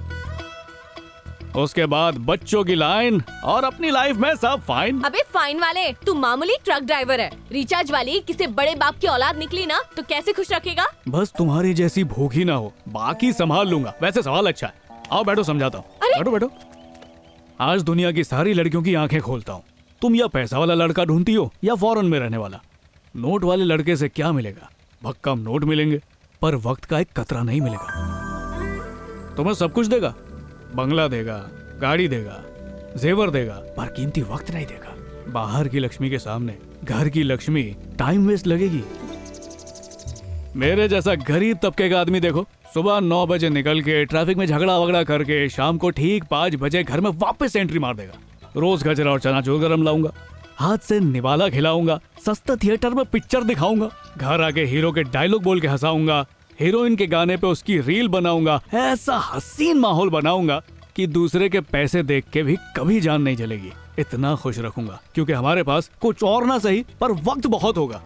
उसके बाद बच्चों की लाइन और अपनी लाइफ में सब फाइन। अबे फाइन वाले, तू मामूली ट्रक ड्राइवर है। रिचार्ज वाली किसी बड़े बाप की औलाद निकली ना तो कैसे खुश रखेगा? बस तुम्हारी जैसी भूखी ना हो, बाकी संभाल लूंगा। वैसे सवाल अच्छा है, आओ बैठो समझाता हूँ। बैठो। आज दुनिया की सारी लड़कियों की आंखें खोलता हूँ। तुम या पैसा वाला लड़का ढूंढती हो या फॉरेन में रहने वाला। नोट वाले लड़के से क्या मिलेगा? भक्कम नोट मिलेंगे, पर वक्त का एक कतरा नहीं मिलेगा। तुम्हें सब कुछ देगा, बंगला देगा, गाड़ी देगा, जेवर देगा, पर कीमती वक्त नहीं देगा। बाहर की लक्ष्मी के सामने घर की लक्ष्मी टाइम वेस्ट लगेगी। मेरे जैसा गरीब तबके का आदमी देखो, सुबह 9 बजे निकल के ट्रैफिक में झगड़ा वगड़ा करके शाम को ठीक 5 बजे घर में वापस एंट्री मार देगा। रोज गजरा और चनाचूर गरम लाऊंगा, हाथ से निवाला खिलाऊंगा, सस्ता थिएटर में पिक्चर दिखाऊंगा, घर आके हीरो के डायलॉग बोल के हंसाऊंगा, हीरोइन के गाने पे उसकी रील बनाऊंगा। ऐसा हसीन माहौल बनाऊंगा कि दूसरे के पैसे देख के भी कभी जान नहीं चलेगी। इतना खुश रखूंगा क्योंकि हमारे पास कुछ और ना सही पर वक्त बहुत होगा।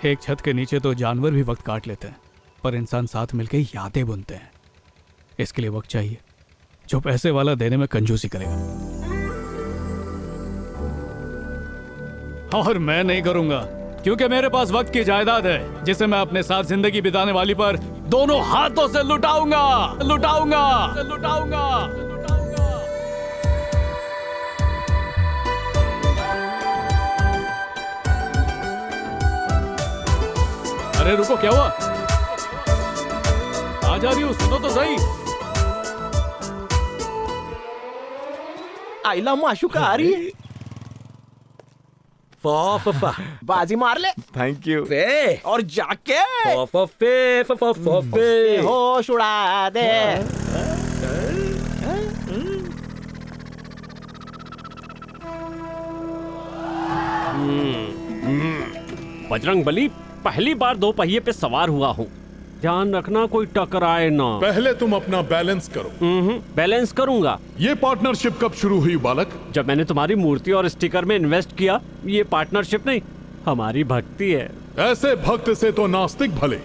एक छत के नीचे तो जानवर भी वक्त काट लेते हैं, पर इंसान साथ मिलकर यादें बुनते हैं। इसके लिए वक्त चाहिए जो पैसे वाला देने में कंजूसी करेगा। और मैं नहीं करूंगा क्योंकि मेरे पास वक्त की जायदाद है जिसे मैं अपने साथ जिंदगी बिताने वाली पर दोनों हाथों से लुटाऊंगा। अरे रुको, क्या हुआ? आ जा रही हूँ, सुनो तो सही। आइला माशुका आ रही है। बाजी मार ले। Thank you. और जाके होश उड़ा दे। बजरंग बली, पहली बार 2 पहिए पे सवार हुआ हूँ। ध्यान रखना कोई टकराए ना। पहले तुम अपना बैलेंस करो। बैलेंस करूंगा। ये पार्टनरशिप कब शुरू हुई बालक? जब मैंने तुम्हारी मूर्ति और स्टिकर में इन्वेस्ट किया। ये पार्टनरशिप नहीं, हमारी भक्ति है। ऐसे भक्त से तो नास्तिक भले।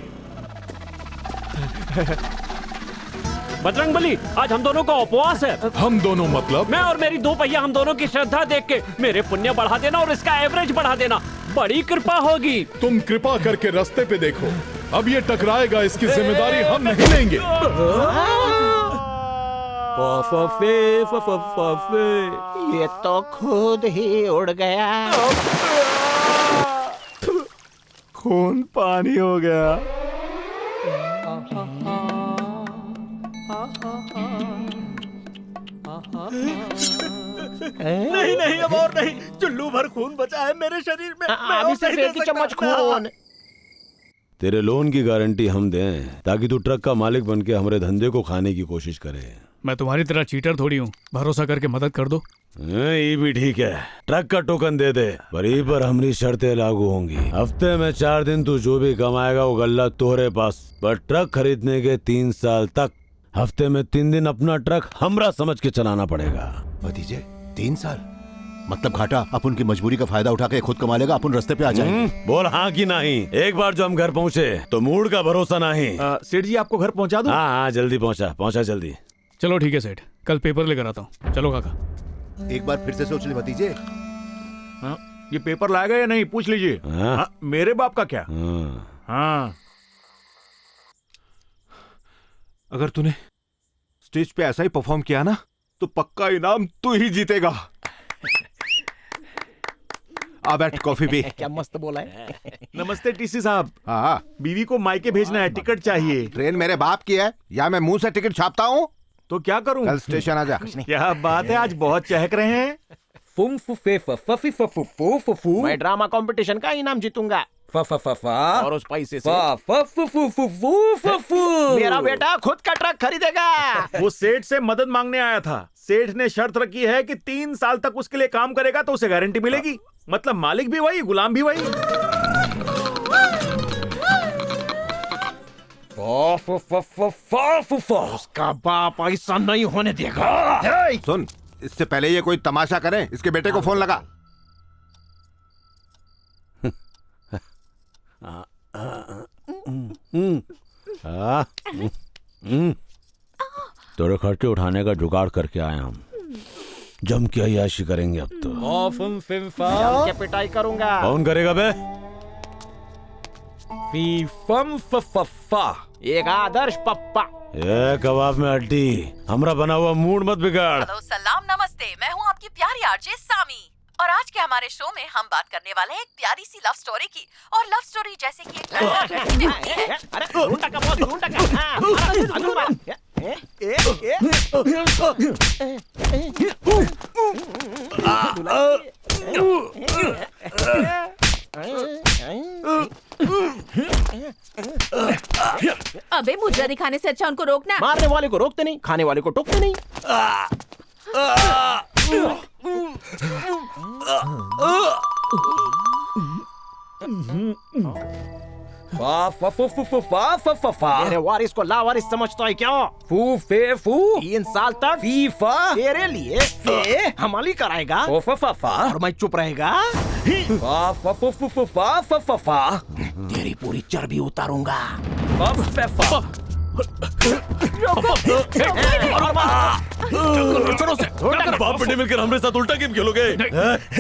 बजरंग बली, आज हम दोनों का उपवास है। हम दोनों मतलब? मैं और मेरी 2 पहिया, हम दोनों की श्रद्धा देख के मेरे पुण्य बढ़ा देना और इसका एवरेज बढ़ा देना। बड़ी कृपा होगी। तुम कृपा करके रास्ते पे देखो, अब ये टकराएगा, इसकी जिम्मेदारी हम नहीं लेंगे। ये तो खुद ही उड़ गया। खून पानी हो गया। नहीं, अब और नहीं। चुल्लू भर खून बचा है मेरे शरीर में। अभी सिर्फ 1 चम्मच खून। तेरे लोन की गारंटी हम दें ताकि तू ट्रक का मालिक बनके हमारे धंधे को खाने की कोशिश करे। मैं तुम्हारी तरह चीटर थोड़ी हूँ, भरोसा करके मदद कर दो। ये भी ठीक है, ट्रक का टोकन दे दे, पर हमारी शर्तें लागू होंगी। हफ्ते में 4 दिन तू जो भी कमाएगा वो गल्ला तोरे पास, पर ट्रक खरीदने के 3 साल तक हफ्ते में 3 दिन अपना ट्रक हमरा समझ के चलाना पड़ेगा। भतीजे 3 साल मतलब घाटा अपन की मजबूरी का फायदा उठा के खुद कमा लेगा, अपन रास्ते पे आ जाएंगे। बोल हाँ कि नहीं। एक बार जो हम घर पहुँचे तो मूड का भरोसा नहीं। सेठ जी आपको घर पहुँचा दूं? हाँ जल्दी पहुँचा जल्दी। चलो ठीक है सेठ, कल पेपर लेकर आता हूँ। चलो काका। एक बार फिर से सोच ले भतीजे। ये पेपर लाएगा या नहीं पूछ लीजिए। मेरे बाप का क्या। हाँ अगर तूने स्टेज पे ऐसा ही परफॉर्म किया ना तो पक्का इनाम तू ही जीतेगा। आ बैठ, कॉफी पी। क्या मस्त बोला है। नमस्ते टीसी साहब। हाँ बीवी को मायके भेजना है, टिकट चाहिए। ट्रेन मेरे बाप की है या मैं मुंह से टिकट छापता हूँ? तो क्या करूँ? कल स्टेशन आ जा। क्या बात है, आज बहुत चहक रहे हैं। मैं ड्रामा कंपटीशन का इनाम जीतूंगा और उस पैसे से मेरा बेटा खुद का ट्रक खरीदेगा। वो सेठ से मदद मांगने आया था। सेठ ने शर्त रखी है कि 3 साल तक उसके लिए काम करेगा तो उसे गारंटी मिलेगी। मतलब मालिक भी वही, गुलाम भी वही। उसका बाप ऐसा नहीं होने देगा। सुन, इससे पहले ये कोई तमाशा करे, इसके बेटे को फोन लगा। तेरे खर्चे उठाने का जुगाड़ करके आए हम। जम के अय्याशी करेंगे अब तो। क्या पिटाई करूंगा। कौन करेगा बे? एक आदर्श पप्पा। ये कबाब में हड्डी, हमरा बना हुआ मूड मत बिगाड़। हेलो, सलाम, नमस्ते। मैं हूँ आपकी प्यारी आरजे सामी और आज के हमारे शो में हम बात करने वाले हैं एक प्यारी सी लव स्टोरी की। और लव स्टोरी जैसे कि अबे मुद्रा दिखाने से अच्छा उनको रोकना। मारने वाले को रोकते नहीं, खाने वाले को टोकते नहीं। मेरे वारिस को लावारिस समझता है क्या? 3 साल तक तेरे लिए हमाली कराएगा और मैं चुप रहेगा। तेरी पूरी चर्बी उतारूंगा। बाप बेटे मिलकर हमारे साथ उल्टा गेम खेलोगे?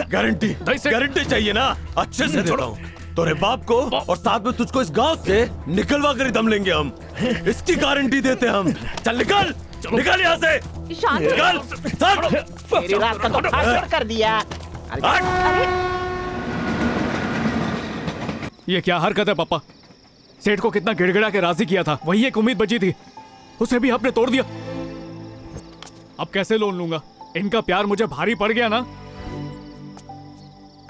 गारंटी चाहिए ना? अच्छे से देता हूँ तेरे बाप को, और साथ में तुझको इस गांव से निकलवा कर ही दम लेंगे हम। इसकी गारंटी देते हम। चल निकल यहाँ से। निकल। तेरी रात का तो फाड़ कर दिया। ये क्या हरकत है पापा? सेठ को कितना गिड़गिड़ा के राजी किया था, वही एक उम्मीद बची थी, उसे भी आपने तोड़ दिया। अब कैसे लोन लूंगा? इनका प्यार मुझे भारी पड़ गया ना।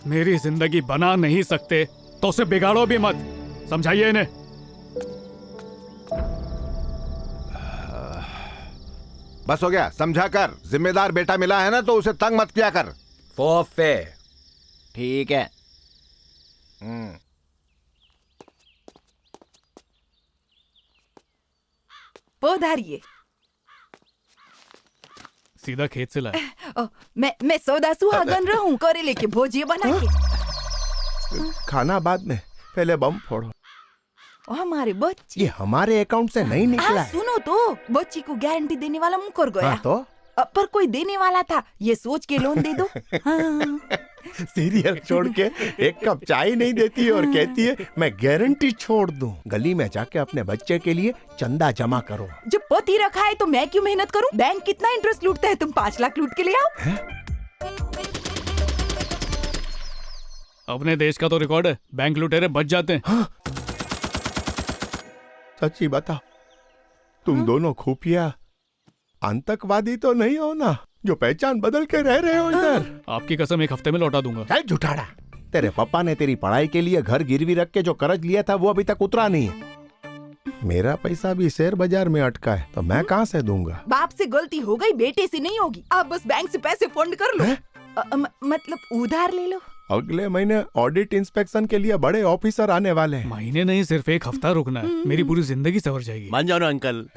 मेरी जिंदगी बना नहीं सकते तो उसे बिगाड़ो भी मत, समझाइए इन्हें। बस हो गया, समझा कर। जिम्मेदार बेटा मिला है ना तो उसे तंग मत किया कर। ठीक है। पौधारिये। सीधा खेत से लाया। मैं सौदा सुहागन रहूं, करेले के भोजिए बना के। खाना बाद में, पहले बम फोड़ो। हमारे बच्ची, ये हमारे अकाउंट से नहीं निकला है। सुनो तो, बच्ची को गारंटी देने वाला मुकर गया। हाँ तो? पर कोई देने वाला था, ये सोच के लोन दे दो। हाँ। सीरियल छोड़ के एक कप चाय नहीं देती और कहती है मैं गारंटी छोड़ दूं। गली में जाके अपने बच्चे के लिए चंदा जमा करो। जब पति रखा है तो मैं क्यों मेहनत करूं? बैंक कितना इंटरेस्ट लूटता है, तुम 5 लाख लूट के ले आओ। अपने देश का तो रिकॉर्ड है, बैंक लुटेरे बच जाते हैं। हाँ। सच्ची बता, तुम दोनों खुफिया आतंकवादी तो नहीं हो ना, जो पहचान बदल के रह रहे हो इधर? आपकी कसम 1 हफ्ते में लौटा दूंगा। चल झूठाड़ा। तेरे पापा ने तेरी पढ़ाई के लिए घर गिरवी रख के जो कर्ज लिया था वो अभी तक उतरा नहीं है। मेरा पैसा भी शेयर बाजार में अटका है तो मैं कहाँ से दूंगा? बाप से गलती हो गई, बेटे से नहीं होगी। आप बस बैंक से पैसे फंड कर लो। मतलब उधार ले लो। अगले महीने ऑडिट इंस्पेक्शन के लिए बड़े ऑफिसर आने वाले हैं। महीने नहीं, सिर्फ एक हफ्ता रुकना है। मेरी पूरी जिंदगी संवर जाएगी। मान जाओ ना अंकल।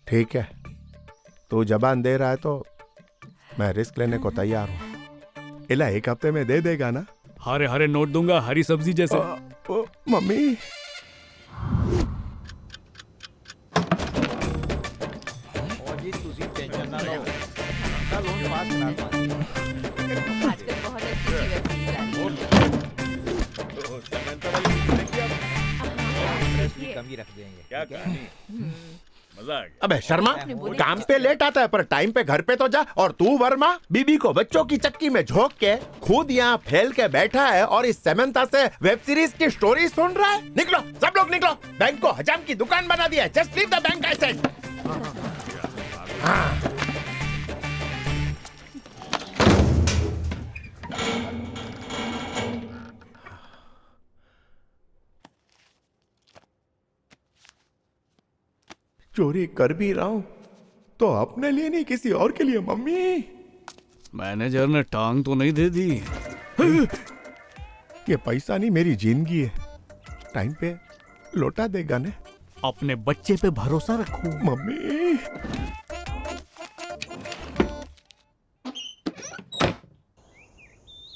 ठीक है, तू जबान दे रहा है तो मैं रिस्क लेने को तैयार हूँ। इला 1 हफ्ते में दे देगा ना? हरे हरे नोट दूंगा, हरी सब्जी जैसे। मम्मी कमी रख देंगे। क्या मजा आ गया। अबे शर्मा, काम पे लेट आता है पर टाइम पे घर पे तो जा। और तू वर्मा, बीबी को बच्चों की चक्की में झोंक के खुद यहाँ फैल के बैठा है और इस समंता से वेब सीरीज की स्टोरी सुन रहा है। निकलो, सब लोग निकलो। बैंक को हजाम की दुकान बना दिया है। Just leave the bank I said. चोरी कर भी रहा हूं तो अपने लिए नहीं, किसी और के लिए। मम्मी, मैनेजर ने टांग तो नहीं दे दी? ये पैसा नहीं, मेरी जिंदगी है। टाइम पे लौटा देगा ने। अपने बच्चे पे भरोसा रखो। मम्मी,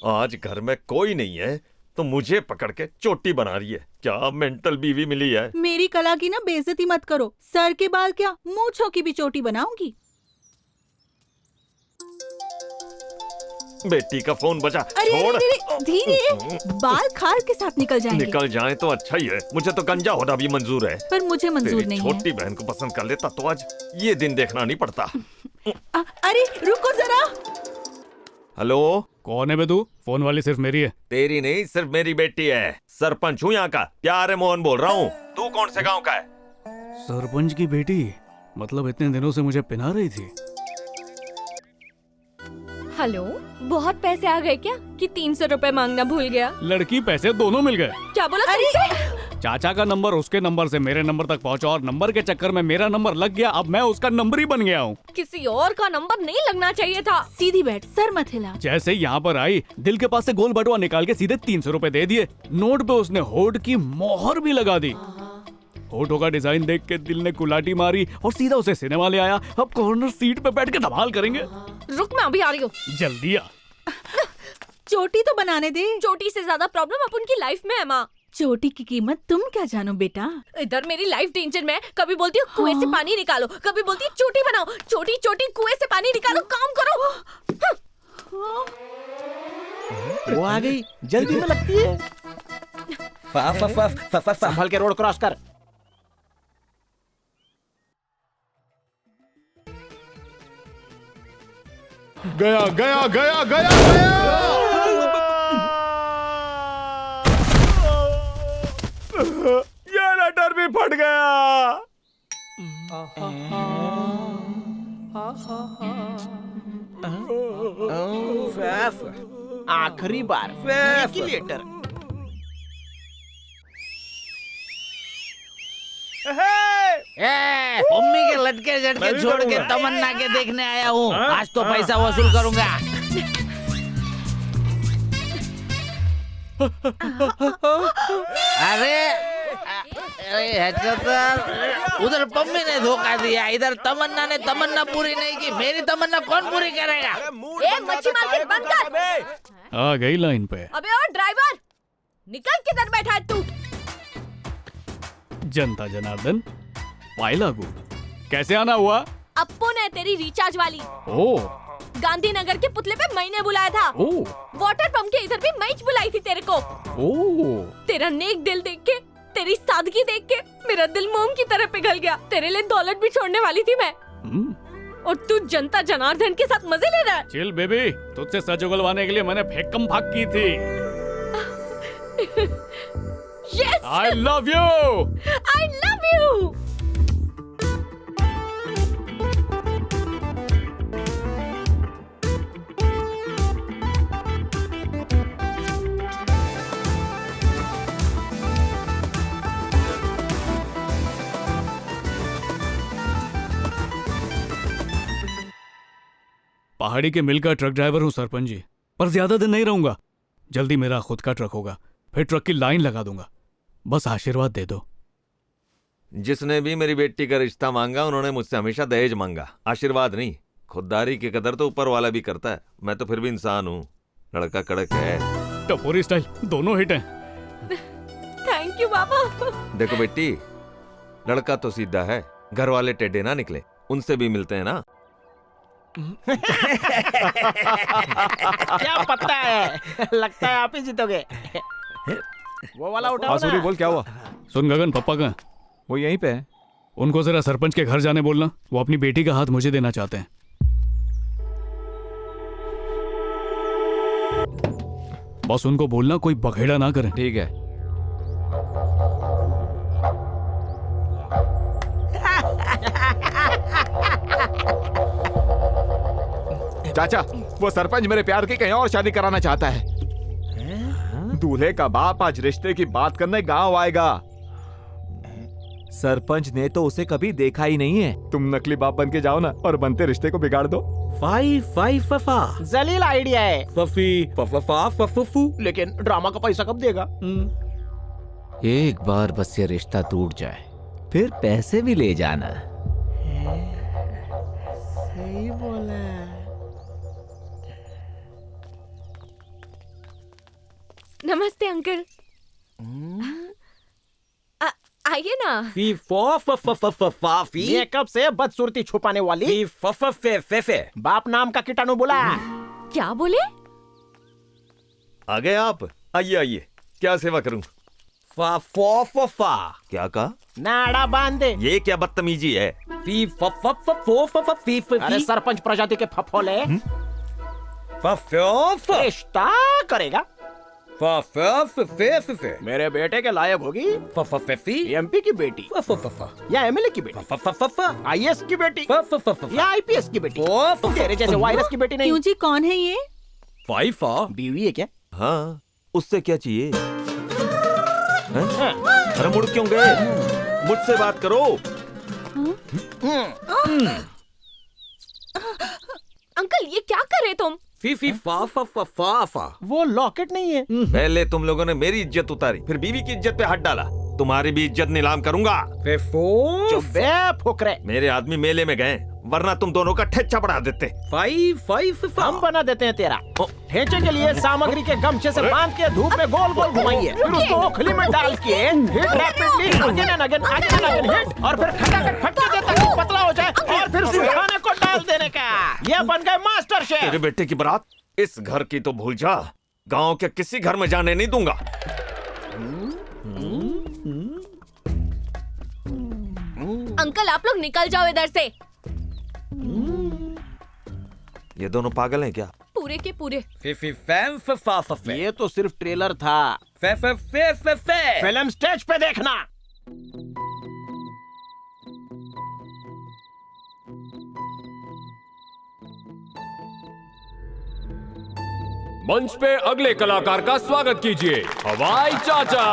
आज घर में कोई नहीं है तो मुझे पकड़ के चोटी बना रही है। क्या मेंटल बीवी मिली है। मेरी कला की ना बेइज्जती मत करो। सर के बाल क्या, मूंछों की भी चोटी बनाऊंगी। बेटी का फोन बजा। अरे छोड़। धीरे, बाल खाल के साथ निकल जाएंगे। निकल जाए तो अच्छा ही है। मुझे तो गंजा होना भी मंजूर है, पर मुझे मंजूर तेरी नहीं है। छोटी बहन को पसंद कर लेता तो आज ये दिन देखना नहीं पड़ता। अरे रुको जरा। हेलो, कौन है बे तू? फोन वाली सिर्फ मेरी है। तेरी नहीं, सिर्फ मेरी बेटी है। सरपंच हूँ यहाँ का, प्यारे मोहन बोल रहा हूँ। तू कौन से गांव का है? सरपंच की बेटी? मतलब इतने दिनों से मुझे पिना रही थी। हेलो, बहुत पैसे आ गए क्या कि 300 रुपए मांगना भूल गया? लड़की पैसे दोनों मिल गए। क्या बोला? अरे चाचा का नंबर उसके नंबर से मेरे नंबर तक पहुंचा और नंबर के चक्कर में मेरा नंबर लग गया। अब मैं उसका नंबर ही बन गया हूँ। किसी और का नंबर नहीं लगना चाहिए था। सीधी बैठ, सर मत हिला। जैसे यहाँ पर आई, दिल के पास से गोल बटुआ निकाल के सीधे 300 रुपए दे दिए। नोट पे उसने होठ की मोहर भी लगा दी। होठों का डिजाइन देख के दिल ने कुलाटी मारी और सीधा उसे सिनेमा ले आया। अब कॉर्नर सीट पे बैठ के धमाल करेंगे। रुक, मैं अभी आ रही हूँ। जल्दी आ। चोटी तो बनाने दे। चोटी से ज्यादा प्रॉब्लम अपन की लाइफ में है माँ। चोटी की कीमत तुम क्या जानो बेटा। इधर मेरी लाइफ टेंशन में। कभी बोलती हूँ कुएं से पानी निकालो, कभी बोलती हूँ चोटी बनाओ। छोटी छोटी कुएं से पानी निकालो, काम करो। वो आ गई, जल्दी में लगती है। संभल के रोड क्रॉस कर। गया गया गया गया गया। ये लेटर भी फट गया। आखिरी बार एक ही लेटर। मम्मी के लटके झटके छोड़ के तमन्ना के देखने आया हूँ। आज तो पैसा वसूल करूंगा। अरे उधर मम्मी ने धोखा दिया, इधर तमन्ना ने तमन्ना पूरी नहीं की। मेरी तमन्ना कौन पूरी करेगा? मच्छी मार्केट बंद कर। आ गई लाइन पे। अबे और ड्राइवर, निकल, किधर बैठा है तू? जनता जनार्दन पाइलागू, कैसे आना हुआ? अप्पू ने तेरी रिचार्ज वाली ओ गांधीनगर के पुतले पे मैंने बुलाया था। ओ वाटर पंप के इधर भी मैं ही बुलाई थी तेरे को। ओ तेरा नेक दिल देख के, तेरी सादगी देख के मेरा दिल मोम की तरह पिघल गया। तेरे लिए दौलत भी छोड़ने वाली थी मैं, और तू जनता जनार्दन के साथ मजे ले रहा है। चिल बेबी, तुझसे सच उगलवाने के लिए मैंने फेकम फाक की थी। Yes! I love you! I love you! पहाड़ी के मिल का ट्रक ड्राइवर हूँ सरपंच जी, पर ज्यादा दिन नहीं रहूंगा। जल्दी मेरा खुद का ट्रक होगा, फिर ट्रक की लाइन लगा दूंगा। बस आशीर्वाद दे दो। जिसने भी मेरी बेटी का रिश्ता मांगा उन्होंने मुझसे हमेशा दहेज मांगा, आशीर्वाद नहीं। खुददारी की कदर तो ऊपर वाला भी करता है। मैं तो फिर भी इंसान हूँ। लड़का कड़क है। टपोरी स्टाइल दोनों हिट हैं। थैंक यू पापा। देखो बेटी, लड़का तो सीधा है, घर वाले टेढ़े ना निकले, उनसे भी मिलते हैं ना। क्या पता है, लगता है आप ही जीतोगे। वो वाला उठाओ सूरी ना। बोल, क्या हुआ? सुन गगन, पप्पा कहाँ? वो यहीं पे है। उनको जरा सरपंच के घर जाने बोलना, वो अपनी बेटी का हाथ मुझे देना चाहते हैं। बस उनको बोलना कोई बखेड़ा ना करे। ठीक है। चाचा, वो सरपंच मेरे प्यार की कहीं और शादी कराना चाहता है। दूल्हे का बाप आज रिश्ते की बात करने गांव आएगा। सरपंच ने तो उसे कभी देखा ही नहीं है। तुम नकली बाप बन के जाओ ना और बनते रिश्ते को बिगाड़ दो। फफा जलील आइडिया है। फफू, लेकिन ड्रामा का पैसा कब देगा? एक बार बस ये रिश्ता टूट जाए, फिर पैसे भी ले जाना। सही बोला। नमस्ते अंकल। आइए ना। मेकअप से बदसूरती छुपाने वाली बाप नाम का कीटाणु बोला। क्या बोले? आ गए आप? आइए आइए, क्या सेवा करूं? क्या कहा? नाड़ा बांध दे। ये क्या बदतमीजी है? अरे सरपंच प्रजाति के फफोले। रिश्ता करेगा। मेरे बेटे के लायक होगी एमपी की बेटी या एमएलए की बेटी, आईएएस की बेटी या आईपीएस की बेटी। तेरे जैसे वायरस की बेटी नहीं। क्यों जी, कौन है ये? बीवी है क्या? हाँ, उससे क्या चाहिए? अरे मुड़ क्यों गए? मुझसे बात करो। अंकल ये क्या कर रहे तुम? वो लॉकेट नहीं है। पहले तुम लोगों ने मेरी इज्जत उतारी, फिर बीवी की इज्जत पे हाथ डाला। तुम्हारी भी इज्जत नीलाम करूंगा। चुप बे फुकरे। मेरे आदमी मेले में गए, वरना तुम दोनों का ठेचा बढ़ा देते। हम बना देते हैं तेरा। ठेचे के लिए सामग्री के गमछे से बांध के धूप में गोल गोल घुमाइए, फिर उसको ओखली में डाल के hit rapidly again and again hit, और फिर खटाखट फटके दे तक पतला हो जाए, और फिर सुखाने को डाल देने का। ये बन गए मास्टर शेफ। तेरे बेटे की बारात इस घर की तो भूल जा, गांव के किसी घर में जाने नहीं दूंगा। अंकल आप लोग निकल जाओ इधर से। ये दोनों पागल हैं क्या? पूरे के पूरे। ये तो सिर्फ ट्रेलर था। फिल्म स्टेज पे देखना। मंच पे अगले कलाकार का स्वागत कीजिए, हवाई चाचा।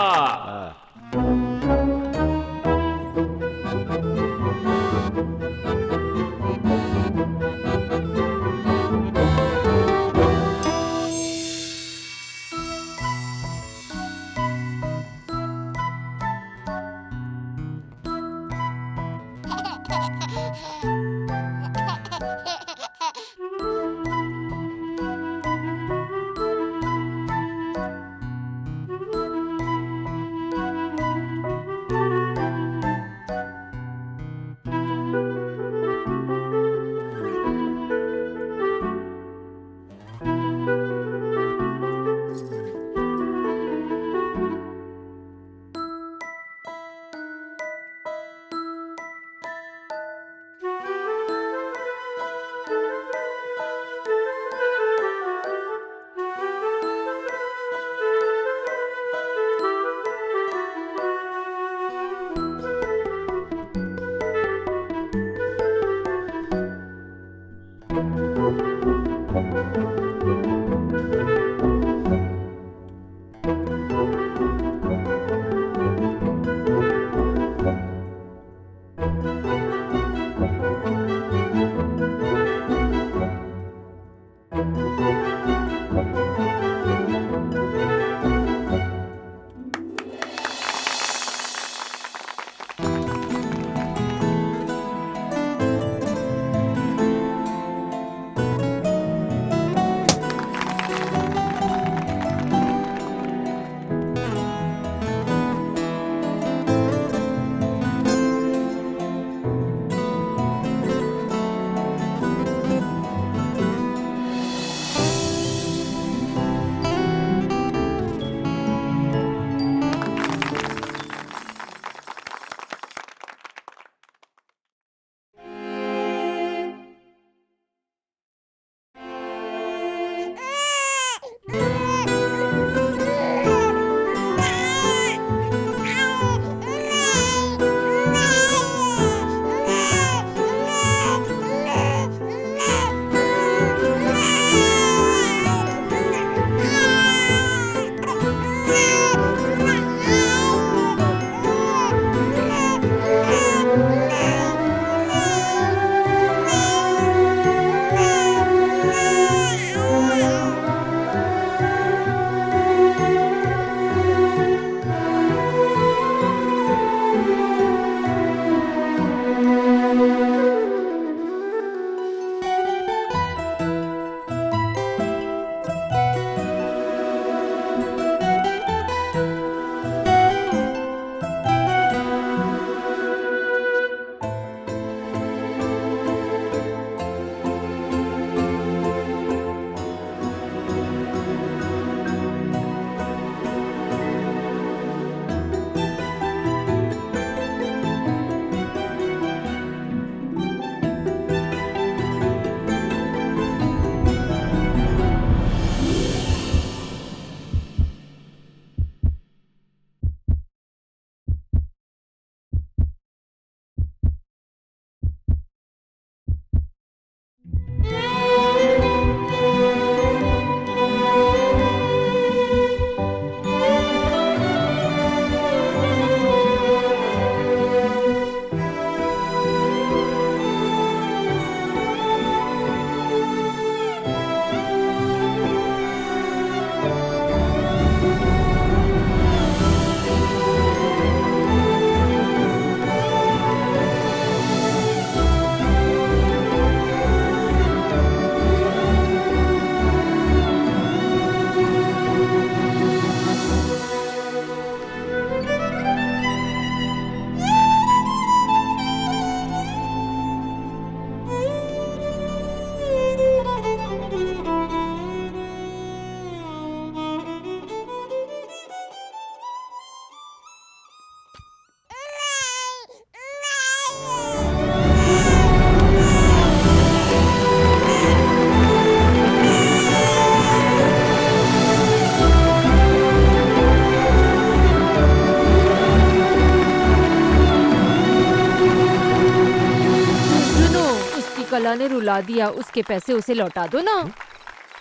कला ने रुला दिया, उसके पैसे उसे लौटा दो ना।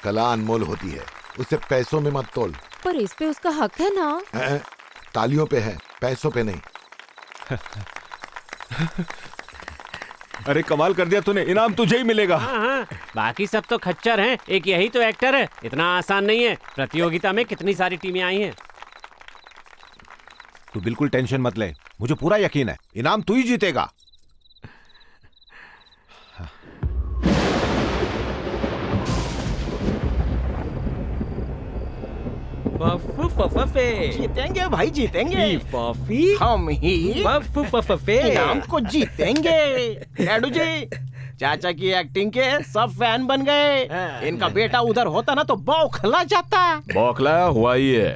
कला अनमोल होती है, उसे पैसों में मत तोल। पर इस पे उसका हक है ना। तालियों पे है, पैसों पे नहीं। अरे कमाल कर दिया तूने, इनाम तुझे ही मिलेगा। हाँ, बाकी सब तो खच्चर हैं, एक यही तो एक्टर है। इतना आसान नहीं है। प्रतियोगिता में कितनी सारी टीमें आई हैं। तू बिल्कुल टेंशन मत ले, मुझे पूरा यकीन है इनाम तू ही जीतेगा। जीतेंगे भाई, जीतेंगे। हम ही इनाम को जीतेंगे। डैडू जी, चाचा की एक्टिंग के सब फैन बन गए। इनका बेटा उधर होता ना तो बौखला जाता। बौखलाया हुआ ही है।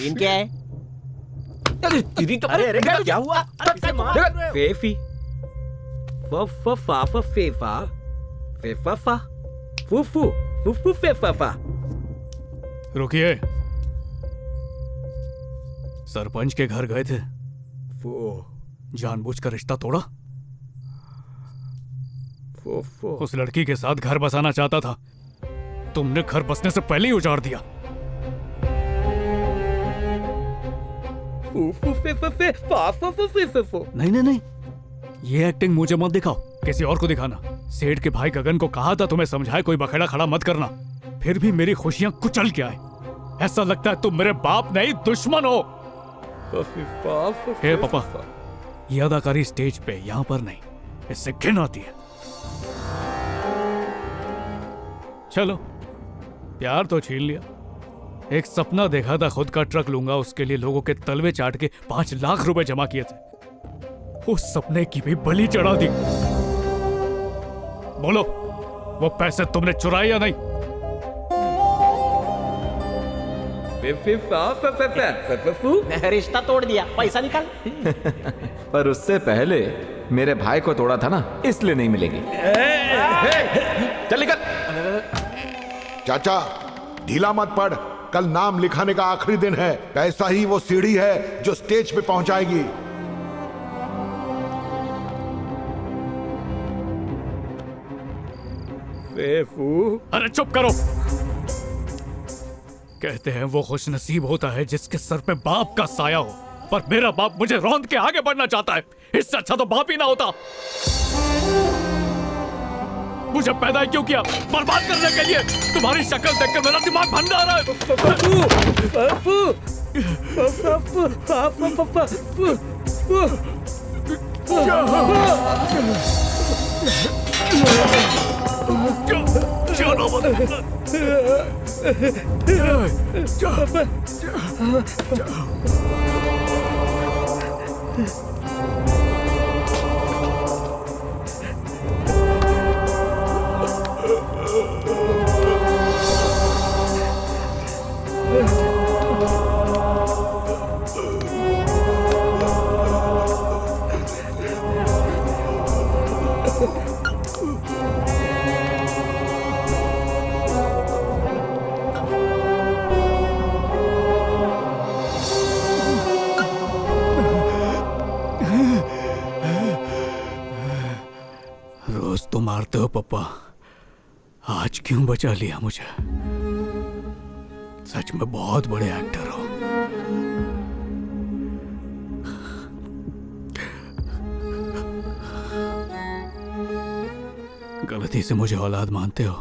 इनके है? अरे दीदी तो अरे क्या हुआ? फेफी फा फेफा फेफा फूफू फूफू फेफा। रुकिए, सरपंच के घर गए थे, वो जानबूझकर रिश्ता तोड़ा। उस लड़की के साथ घर बसाना चाहता था, तुमने घर बसने से पहले ही उजाड़ दिया। नहीं नहीं नहीं, ये एक्टिंग मुझे मत दिखाओ, किसी और को दिखाना। सेठ के भाई गगन को कहा था तुम्हें समझाए कोई बखेड़ा खड़ा मत करना, फिर भी मेरी खुशियां कुचल के आए। ऐसा लगता है तुम मेरे बाप नहीं दुश्मन हो। हे पापा, ये अदाकारी स्टेज पे, यहाँ पर नहीं, इससे घिन आती है। चलो, प्यार तो छीन लिया। एक सपना देखा था खुद का ट्रक लूंगा, उसके लिए लोगों के तलवे चाट के 5 लाख रुपए जमा किए थे। उस सपने की भी बलि चढ़ा दी। बोलो, वो पैसे तुमने चुराए या नहीं? रिश्ता तोड़ दिया, पैसा निकाल। पर उससे पहले मेरे भाई को तोड़ा था ना, इसलिए नहीं मिलेगी। चल निकल। चाचा ढीला मत पड़, कल नाम लिखाने का आखिरी दिन है। पैसा ही वो सीढ़ी है जो स्टेज पे पहुंचाएगी। अरे चुप करो। कहते हैं वो खुश नसीब होता है जिसके सर पे बाप का साया हो, पर मेरा बाप मुझे रौंद के आगे बढ़ना चाहता है। इससे अच्छा तो बाप ही ना होता। मुझे पैदा क्यों किया? बर्बाद करने के लिए। तुम्हारी शक्ल देखकर मेरा दिमाग भंड आ रहा रोज तो मारते हो पापा, आज क्यों बचा लिया मुझे? सच में बहुत बड़े एक्टर हो। गलती से मुझे औलाद मानते हो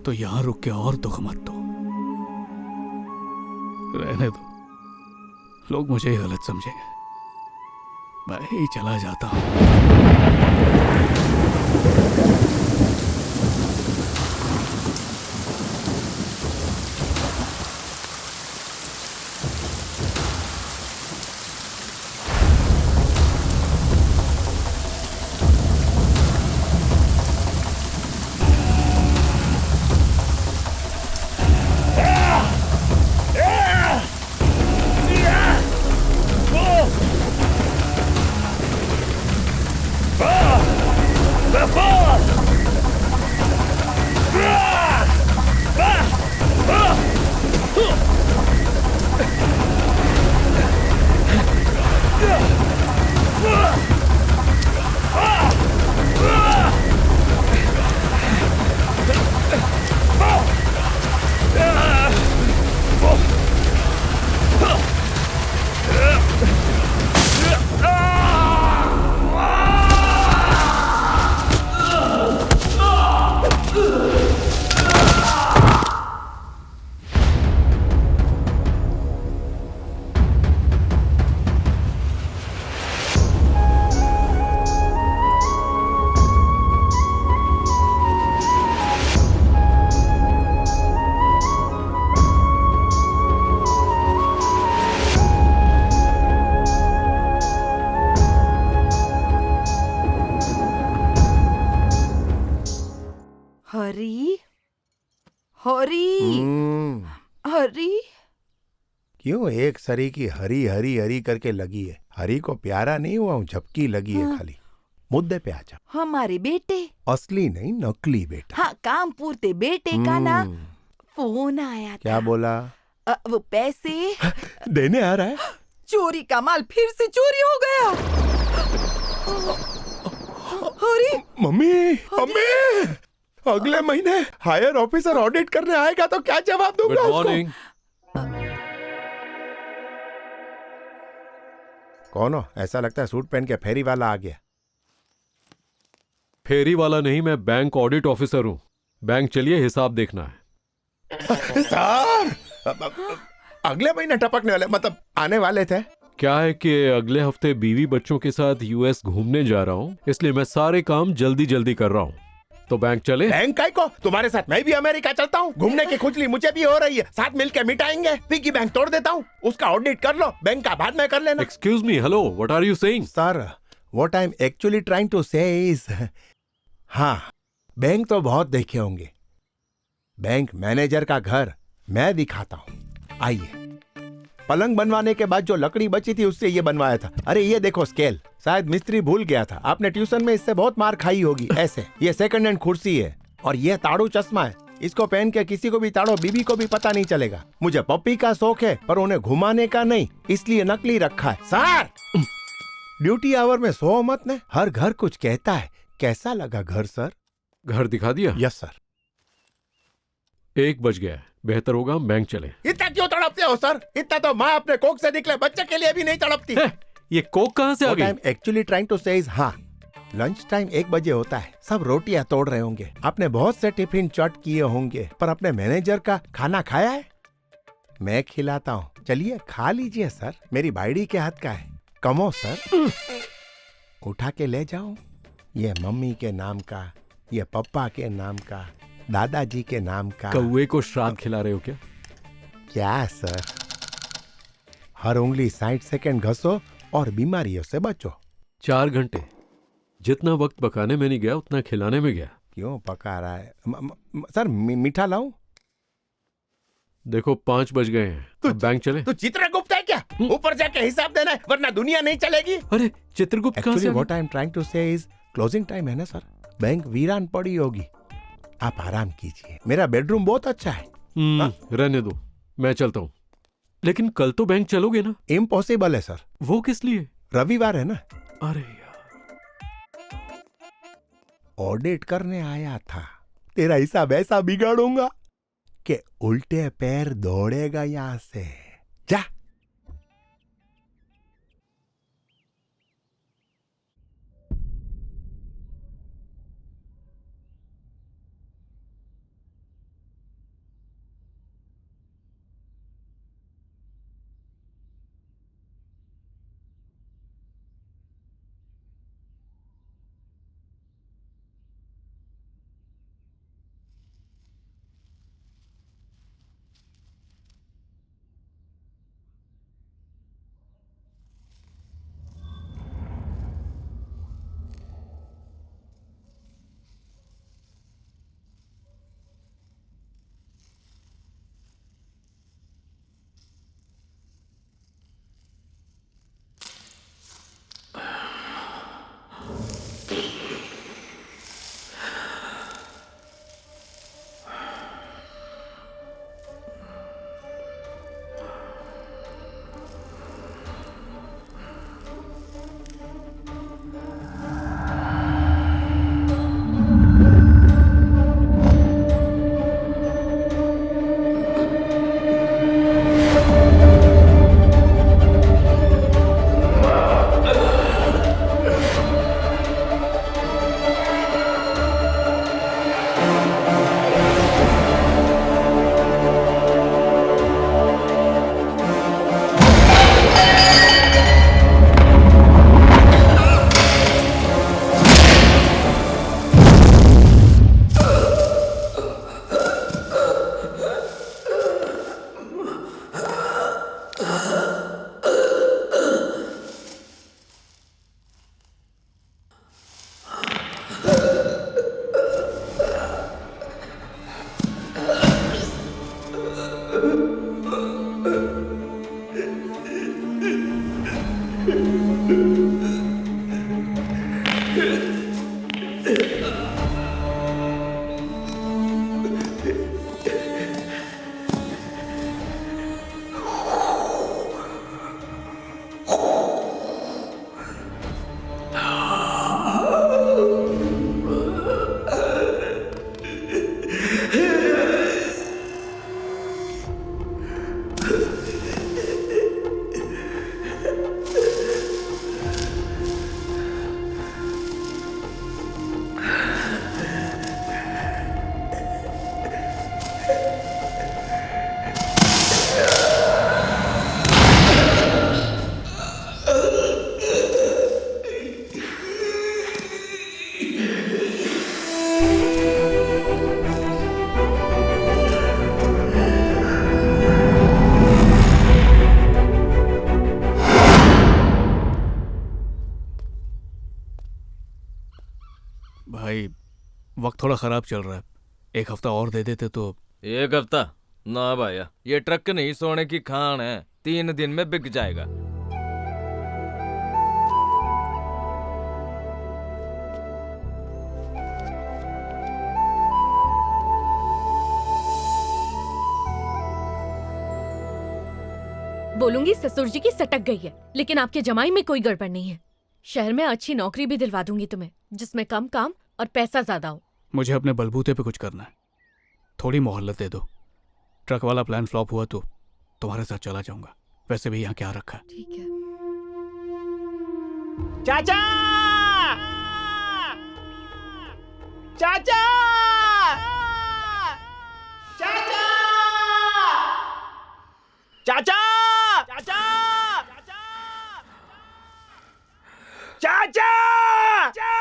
तो यहां रुक के और दुख मत दो। रहने दो, लोग मुझे ही गलत समझेंगे। मैं ही चला जाता हूं। Ah! हरी। क्यों एक सरी की हरी हरी हरी करके लगी है? हरी को प्यारा नहीं हुआ हूँ, झपकी लगी है खाली। मुद्दे पे आजा। हमारे बेटे, असली नहीं नकली बेटा। हाँ काम पूरते बेटे का ना फोन आया था। क्या बोला? वो पैसे देने आ रहा है। चोरी का माल फिर से चोरी हो गया। अरे मम्मी मम्मी, अगले महीने हायर ऑफिसर ऑडिट करने आएगा तो क्या जवाब दूंगा उसको? कौन हो? ऐसा लगता है सूट पहन के फेरी वाला आ गया। फेरी वाला नहीं, मैं बैंक ऑडिट ऑफिसर हूँ। बैंक चलिए, हिसाब देखना है। सर अगले महीने टपकने वाले, मतलब आने वाले थे। क्या है कि अगले हफ्ते बीवी बच्चों के साथ यूएस घूमने जा रहा हूँ, इसलिए मैं सारे काम जल्दी जल्दी कर रहा हूँ। तो बैंक चले? बैंक काय को? तुम्हारे साथ मैं भी अमेरिका चलता हूँ। घूमने की खुजली मुझे भी हो रही है, साथ मिलकर मिटाएंगे। पिगी बैंक तोड़ देता हूँ, उसका ऑडिट कर लो, बैंक का बाद में कर लेना। Excuse me, hello, what are you saying? Sir what I am actually trying to say is, हाँ बैंक तो बहुत देखे होंगे। बैंक मैनेजर का घर मैं दिखाता हूँ, आइए। पलंग बनवाने के बाद जो लकड़ी बची थी उससे ये बनवाया था। अरे ये देखो स्केल, शायद मिस्त्री भूल गया था। आपने ट्यूशन में इससे बहुत मार खाई होगी। ऐसे ये सेकंड हैंड कुर्सी है और ये ताड़ू चश्मा है। इसको पहन के किसी को भी ताड़ो, बीबी को भी पता नहीं चलेगा। मुझे पप्पी का शौक है पर उन्हें घुमाने का नहीं, इसलिए नकली रखा है। सर ड्यूटी आवर में सो मत ने, हर घर कुछ कहता है। कैसा लगा घर सर? घर दिखा दिया? Yes sir. 1 बज गया है, बेहतर होगा हम बैंक चले। इतना क्यों तड़पते हो सर? इतना तो माँ अपने कोख से निकले बच्चे के लिए भी नहीं तड़पती। ये कोक कहाँ से आ गई? Actually trying to say is, हाँ लंच टाइम 1 बजे होता है। सब रोटियां तोड़ रहे होंगे। आपने बहुत से टिफिन चट किए होंगे, पर अपने मैनेजर का खाना खाया है? मैं खिलाता हूँ, चलिए खा लीजिए सर। मेरी बाइडी के हाथ का है। कमो सर, उठा के ले जाओ। ये मम्मी के नाम का, ये पप्पा के नाम का, दादाजी के नाम का। कौवे को श्राद्ध खिला रहे हो क्या? क्या सर? हर उंगली 60 सेकंड घसो और बीमारियों से बचो। 4 घंटे, जितना वक्त पकाने में नहीं गया उतना खिलाने में गया। क्यों पका रहा है? सर मीठा लाऊं? देखो 5 बज गए हैं, अब बैंक चले। तो चित्रगुप्त है क्या? ऊपर जाके हिसाब देना है, वरना दुनिया नहीं चलेगी। अरे चित्रगुप्त कहाँ से? What I am trying to say is, closing time है ना सर, बैंक वीरान पड़ी होगी। आप आराम कीजिए, मेरा बेडरूम बहुत अच्छा है। रहने दो, मैं चलता हूँ। लेकिन कल तो बैंक चलोगे ना? इम्पॉसिबल है सर। वो किस लिए? रविवार है ना। अरे ऑडिट करने आया था, तेरा हिसाब ऐसा बिगाड़ूंगा कि उल्टे पैर दौड़ेगा यहां से। जा। वक्त थोड़ा खराब चल रहा है, 1 हफ्ता और दे देते तो। 1 हफ्ता ना भैया, ये ट्रक नहीं सोने की खान है, 3 दिन में बिक जाएगा। बोलूंगी ससुर जी की सटक गई है, लेकिन आपके जमाई में कोई गड़बड़ नहीं है। शहर में अच्छी नौकरी भी दिलवा दूंगी तुम्हें, जिसमें कम काम और पैसा ज्यादा हो। मुझे अपने बलबूते पे कुछ करना है, थोड़ी मोहलत दे दो। ट्रक वाला प्लान फ्लॉप हुआ तो तुम्हारे साथ चला जाऊंगा, वैसे भी यहाँ क्या रखा है। ठीक है। चाचा, चाचा, चाचा, चाचा, चाचा, चाचा, चाचा,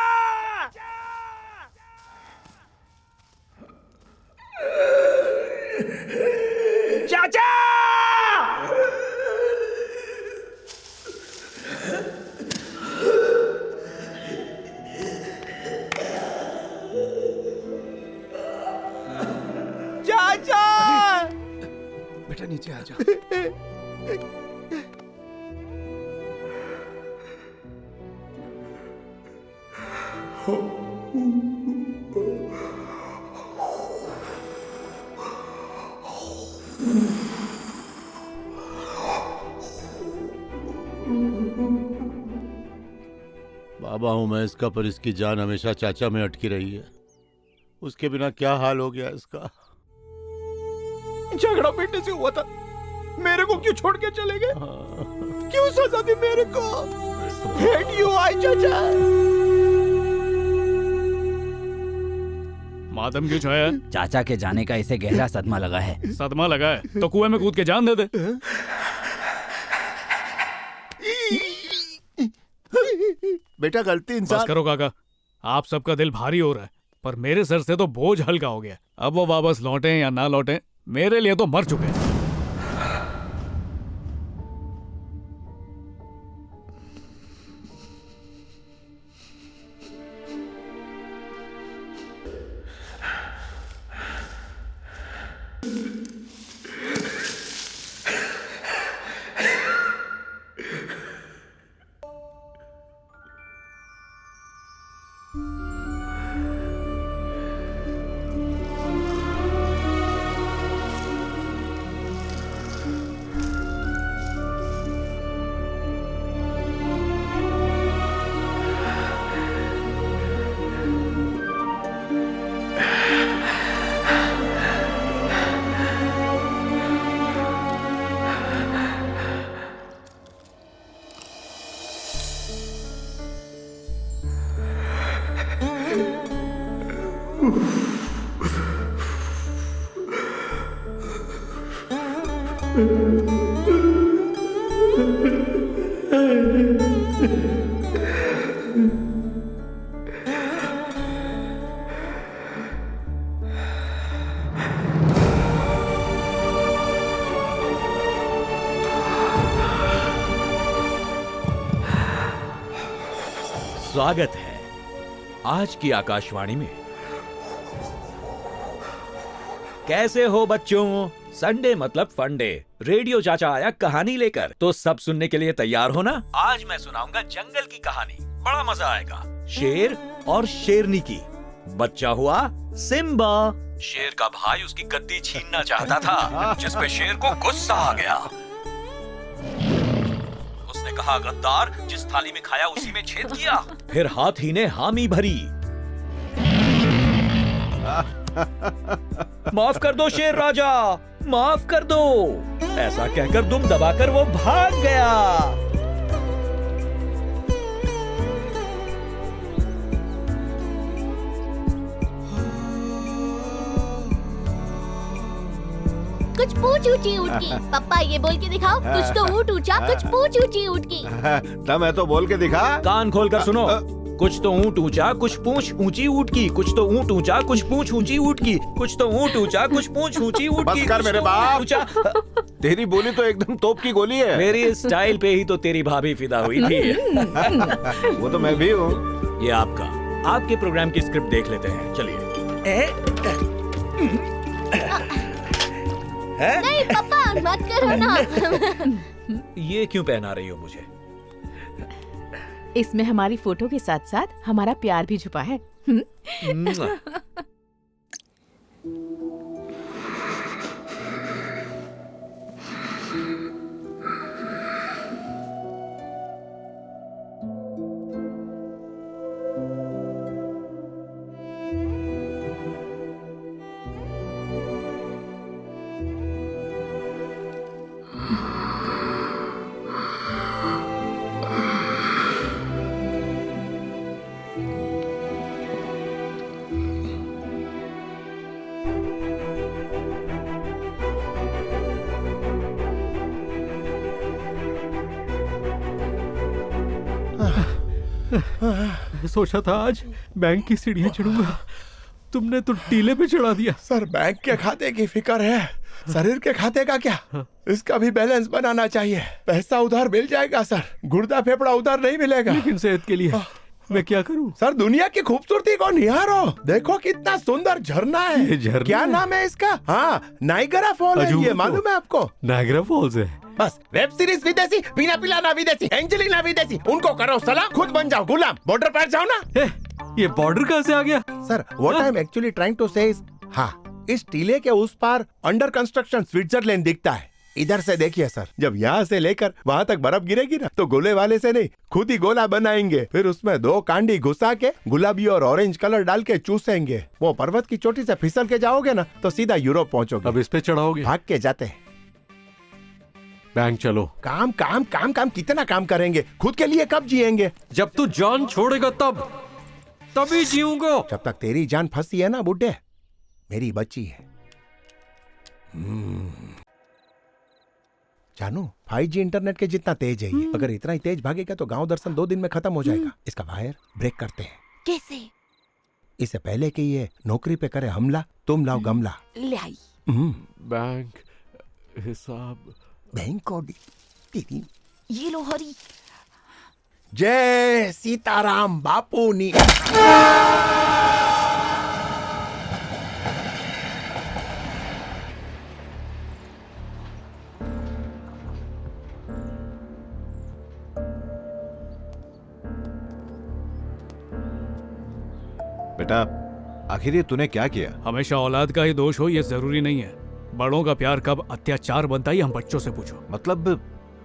चाचा, बेटा नीचे आ जा। बाबा हूं मैं इसका, पर इसकी जान हमेशा चाचा में अटकी रही है। उसके बिना क्या हाल हो गया इसका। झगड़ा बेटे से हुआ था, मेरे को क्यों छोड़ के चले गए? क्यों सजा दी मेरे को? हेट यू आई चाचा। मातम क्यों छाया? चाचा के जाने का इसे गहरा सदमा लगा है। सदमा लगा है तो कुएं में कूद के जान दे दे। बेटा गलती इंसान। बस करो काका, आप सबका दिल भारी हो रहा है, पर मेरे सर से तो बोझ हल्का हो गया। अब वो वापस लौटे या ना लौटे, मेरे लिए तो मर चुके हैं। स्वागत है आज की आकाशवाणी में। कैसे हो बच्चों? संडे मतलब फंडे। रेडियो चाचा आया कहानी लेकर, तो सब सुनने के लिए तैयार हो ना? आज मैं सुनाऊंगा जंगल की कहानी, बड़ा मजा आएगा। शेर और शेरनी की। बच्चा हुआ सिम्बा। शेर का भाई उसकी गद्दी छीनना चाहता था, जिसपे शेर को गुस्सा आ गया। उसने कहा, गद्दार, जिस थाली में खाया उसी में छेद किया। फिर हाथी ने हामी भरी। माफ कर दो शेर राजा, माफ कर दो। ऐसा कहकर दुम दबाकर वो भाग गया। कुछ पूछ ऊंची ऊँट की। पापा ये बोल के दिखाओ, कुछ तो ऊँट ऊंचा, कुछ पूछ ऊंची ऊँट की। तब मैं तो बोल के दिखा। कान खोलकर सुनो। कुछ तो ऊँट ऊंचा, कुछ पूंछ ऊंची ऊँट की। कुछ तो ऊँट ऊंचा, कुछ पूंछ ऊंची ऊँट की। कुछ तो ऊँट ऊंचा, कुछ पूंछ ऊंची ऊँट की। बस कर मेरे बाप। तेरी बोली तो एकदम तोप की गोली है। मेरी स्टाइल पे ही तो तेरी भाभी फिदा हुई थी। वो तो मैं भी हूँ। ये आपका, आपके प्रोग्राम की स्क्रिप्ट देख लेते हैं, चलिए। नहीं पापा मत करो ना। ये क्यों पहना रही हो मुझे? इसमें हमारी फोटो के साथ साथ हमारा प्यार भी छुपा है। सोचा था आज बैंक की सीढ़ियां चढ़ूंगा, तुमने तो टीले पे चढ़ा दिया। सर बैंक के खाते की फिक्र है, शरीर के खाते का क्या? इसका भी बैलेंस बनाना चाहिए। पैसा उधार मिल जाएगा सर, गुर्दा फेफड़ा उधार नहीं मिलेगा। लेकिन सेहत के लिए मैं क्या करूं? सर दुनिया की खूबसूरती को निहारो, देखो कितना सुंदर झरना है। ये झरना क्या है? नाम है इसका? हाँ नाइगरा फॉल है, ये मालूम है आपको? नायग्रा फॉल्स है। बस वेब सीरीज विदेशी, पीना पिलाना विदेशी, एंजेलिना विदेशी, उनको करो सलाम, खुद बन जाओ गुलाम, बॉर्डर पर जाओ ना। ये बॉर्डर कहाँ से आ गया? Sir what I am actually trying to say is, हाँ इस टीले के उस पार अंडर कंस्ट्रक्शन स्विट्जरलैंड दिखता है। इधर से देखिए सर, जब यहाँ से लेकर वहाँ तक बर्फ गिरेगी ना तो गोले वाले से नहीं, खुद ही गोला बनाएंगे, फिर उसमें 2 कांडी घुसा के गुलाबी और ऑरेंज कलर डाल के चूसेंगे। वो पर्वत की चोटी से फिसल के जाओगे ना तो सीधा यूरोप पहुँचोगे। अब इस पे चढ़ाओगे? भाग के जाते हैं। बैंक चलो। काम काम काम काम कितना काम करेंगे, खुद के लिए कब जिएंगे? जब तू जान छोड़ेगा तभी जीऊंगा। जब तक तेरी जान फंसी है ना बुड्ढे, मेरी बच्ची है। जानू 5G इंटरनेट के जितना तेज है ये, अगर इतना ही तेज भागेगा तो गांव दर्शन 2 दिन में खत्म हो जाएगा। इसका वायर ब्रेक करते हैं। कैसे? इससे पहले कि ये नौकरी पे करे हमला, तुम लाओ गमला। ले आई। बैंक हिसाब, बैंक और दीदी, ये लो हरी। जय सीताराम बापू नी। बेटा आखिर ये तूने क्या किया? हमेशा औलाद का ही दोष हो ये जरूरी नहीं है। बड़ों का प्यार कब अत्याचार बनता है हम बच्चों से पूछो। मतलब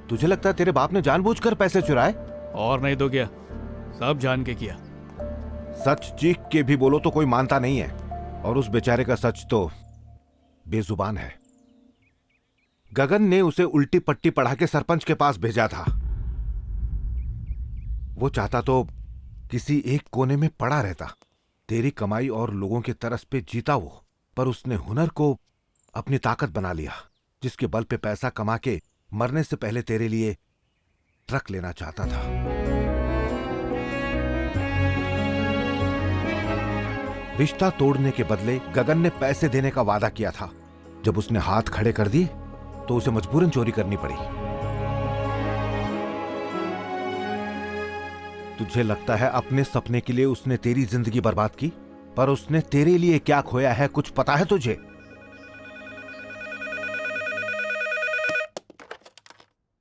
तुझे लगता है तेरे बाप ने जानबूझकर पैसे चुराए? और नहीं तो क्या, सब जान के किया। सच चीख के भी बोलो तो कोई मानता नहीं है, और उस बेचारे का सच तो बेजुबान है। गगन ने उसे उल्टी पट्टी पढ़ा के सरपंच के पास भेजा था। वो चाहता तो किसी एक कोने में पड़ा रहता, तेरी कमाई और लोगों के तरस पे जीता वो, पर उसने हुनर को अपनी ताकत बना लिया, जिसके बल पे पैसा कमा के मरने से पहले तेरे लिए ट्रक लेना चाहता था। रिश्ता तोड़ने के बदले गगन ने पैसे देने का वादा किया था। जब उसने हाथ खड़े कर दिए तो उसे मजबूरन चोरी करनी पड़ी। तुझे लगता है अपने सपने के लिए उसने तेरी जिंदगी बर्बाद की, पर उसने तेरे लिए क्या खोया है कुछ पता है तुझे?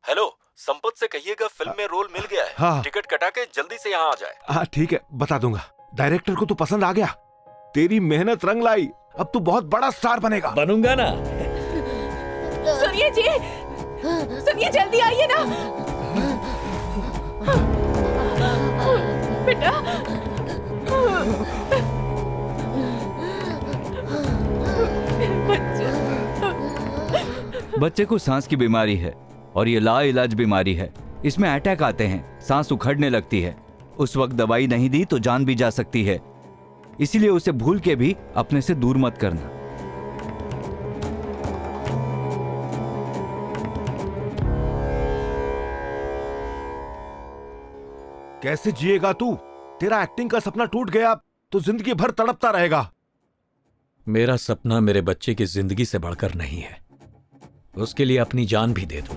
हेलो, संपत से कहिएगा फिल्म में रोल मिल गया है। हाँ। टिकट कटा के जल्दी से यहाँ आ जाए। हाँ ठीक है, बता दूंगा। डायरेक्टर को तू पसंद आ गया, तेरी मेहनत रंग लाई, अब तू बहुत बड़ा स्टार बनेगा। बनूंगा ना। सुनिए जी, सुनिए जल्दी आइए ना बेटा। बच्चे को सांस की बीमारी है और ये लाइलाज बीमारी है। इसमें अटैक आते हैं, सांस उखड़ने लगती है। उस वक्त दवाई नहीं दी तो जान भी जा सकती है, इसीलिए उसे भूल के भी अपने से दूर मत करना। कैसे जिएगा तू? तेरा एक्टिंग का सपना टूट गया तो जिंदगी भर तड़पता रहेगा। मेरा सपना मेरे बच्चे की जिंदगी से बढ़कर नहीं है, उसके लिए अपनी जान भी दे दूं।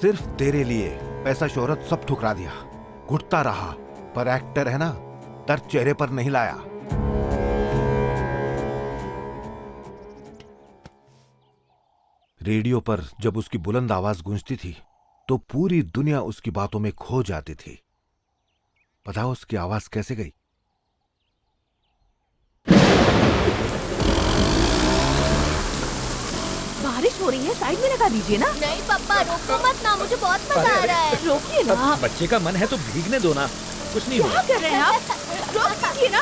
सिर्फ तेरे लिए पैसा शोहरत सब ठुकरा दिया, घुटता रहा, पर एक्टर है ना, दर्द चेहरे पर नहीं लाया। रेडियो पर जब उसकी बुलंद आवाज गूंजती थी तो पूरी दुनिया उसकी बातों में खो जाती थी। पता है उसकी आवाज कैसे गई? बारिश हो रही है, साइड में लगा दीजिए ना। नहीं पापा, रोको मत ना, मुझे बहुत मजा आ रहा है। रोकिए ना। बच्चे का मन है तो भीगने दो ना, कुछ नहीं क्या होगा। कर रहे हैं आप? रोक दीजिए ना।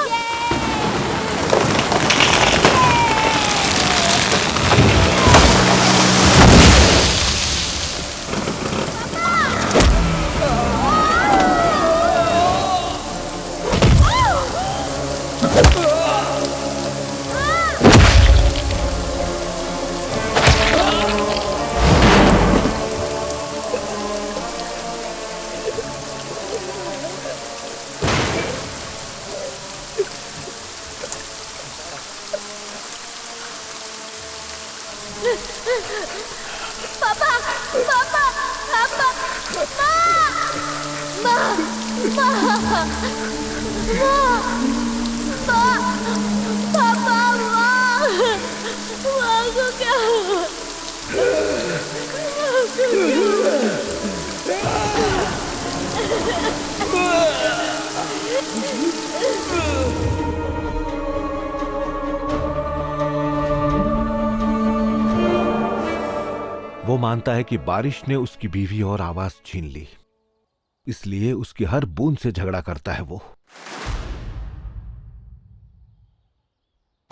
पापा पापा पापा माँ माँ माँ पापा माँ को क्या हुआ? वो मानता है कि बारिश ने उसकी बीवी और आवाज छीन ली, इसलिए उसकी हर बूंद से झगड़ा करता है वो।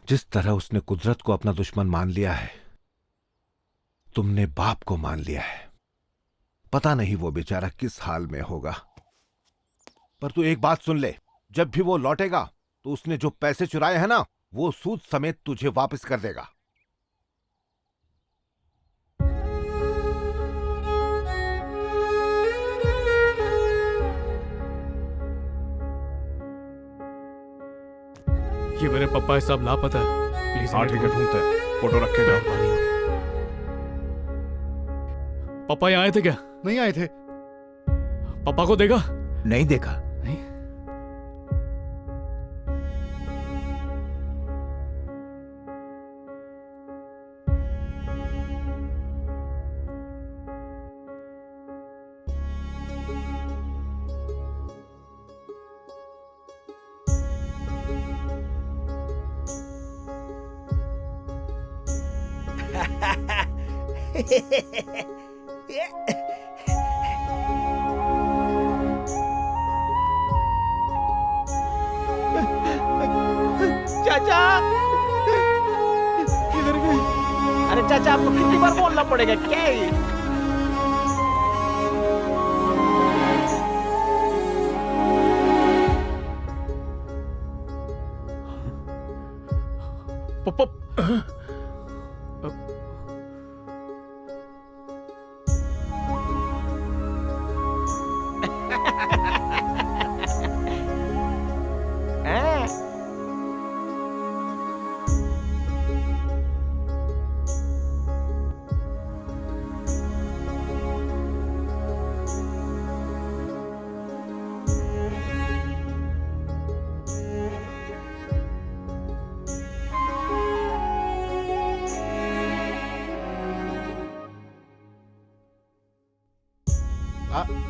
जिस तरह उसने कुदरत को अपना दुश्मन मान लिया है, तुमने बाप को मान लिया है। पता नहीं वो बेचारा किस हाल में होगा। पर तू एक बात सुन ले, जब भी वो लौटेगा तो उसने जो पैसे चुराए हैं ना, वो सूद समेत तुझे वापस कर देगा। ये मेरे पप्पा है, सब लापता है। प्लीज हाँ ठीक है, ढूंढते हैं। फोटो रख के जाओ। पापा यहाँ आए थे क्या? नहीं आए थे। पापा को देखा? नहीं देखा। नहीं। चाचा, किधर गए? अरे चाचा, आपको कितनी बार बोलना पड़ेगा? क्या है ये? पापा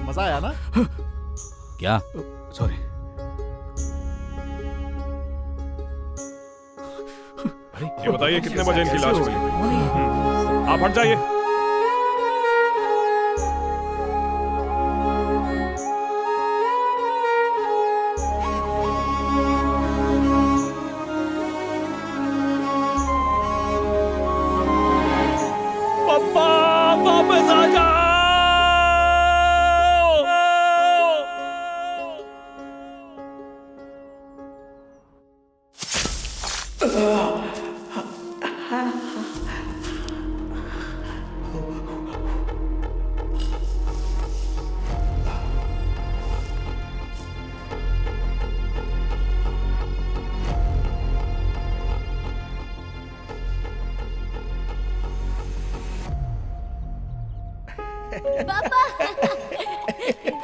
मजा आया ना? क्या? सॉरी। ये बताइए कितने बजे इनकी लाश मिली? आप हट जाइए। पापा वापस आ जाओ।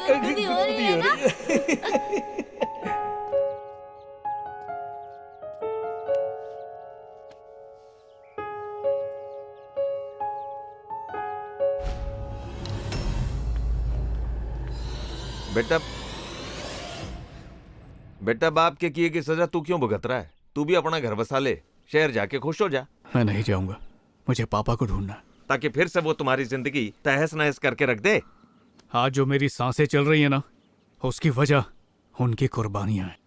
गुदगुदी हो रही है ना? बेटा बेटा, बाप के किए की सजा तू क्यों भुगत रहा है? तू भी अपना घर बसा ले, शहर जाके खुश हो जा। मैं नहीं जाऊंगा, मुझे पापा को ढूंढना, ताकि फिर से वो तुम्हारी जिंदगी तहस नहस करके रख दे। आज जो मेरी सांसें चल रही है ना, उसकी वजह उनकी कुर्बानियां हैं।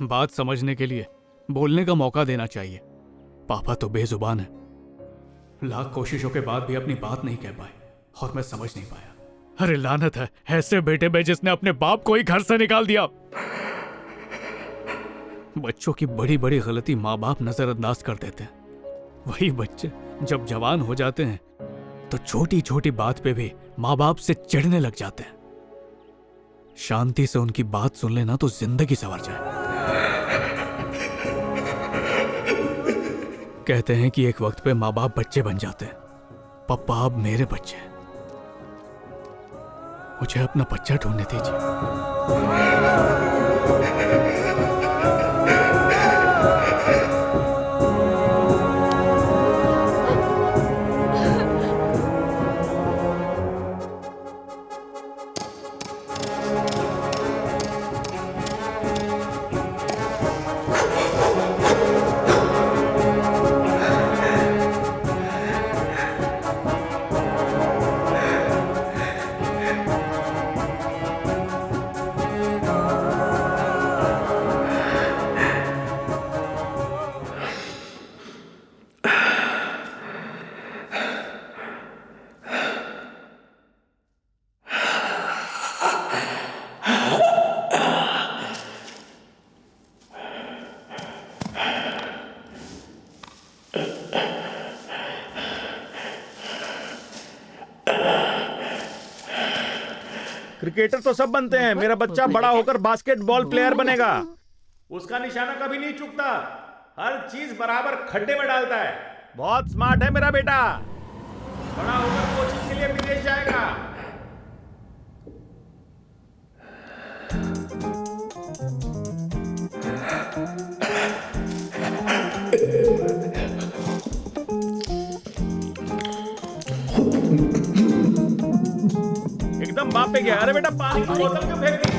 बात समझने के लिए बोलने का मौका देना चाहिए। पापा तो बेजुबान है, लाख कोशिशों के बाद भी अपनी बात नहीं कह पाए और मैं समझ नहीं पाया। अरे लानत है ऐसे बेटे पे जिसने अपने बाप को ही घर से निकाल दिया। बच्चों की बड़ी बड़ी गलती माँ बाप नजरअंदाज कर देते हैं। वही बच्चे जब जवान हो जाते हैं तो छोटी छोटी बात पे भी माँ बाप से चिढ़ने लग जाते हैं। शांति से उनकी बात सुन लेना तो जिंदगी संवर जाए। कहते हैं कि एक वक्त पे माँ बाप बच्चे बन जाते हैं। पप्पा अब मेरे बच्चे हैं, मुझे अपना बच्चा ढूंढने दीजिए। क्रिकेटर तो सब बनते हैं, मेरा बच्चा बड़ा होकर बास्केटबॉल प्लेयर बनेगा। उसका निशाना कभी नहीं चूकता, हर चीज बराबर खड्डे में डालता है। बहुत स्मार्ट है मेरा बेटा, बड़ा होकर कोचिंग के लिए विदेश जाएगा। एकदम बाप पे गया। अरे बेटा पानी की बोतल क्यों फेंक दी?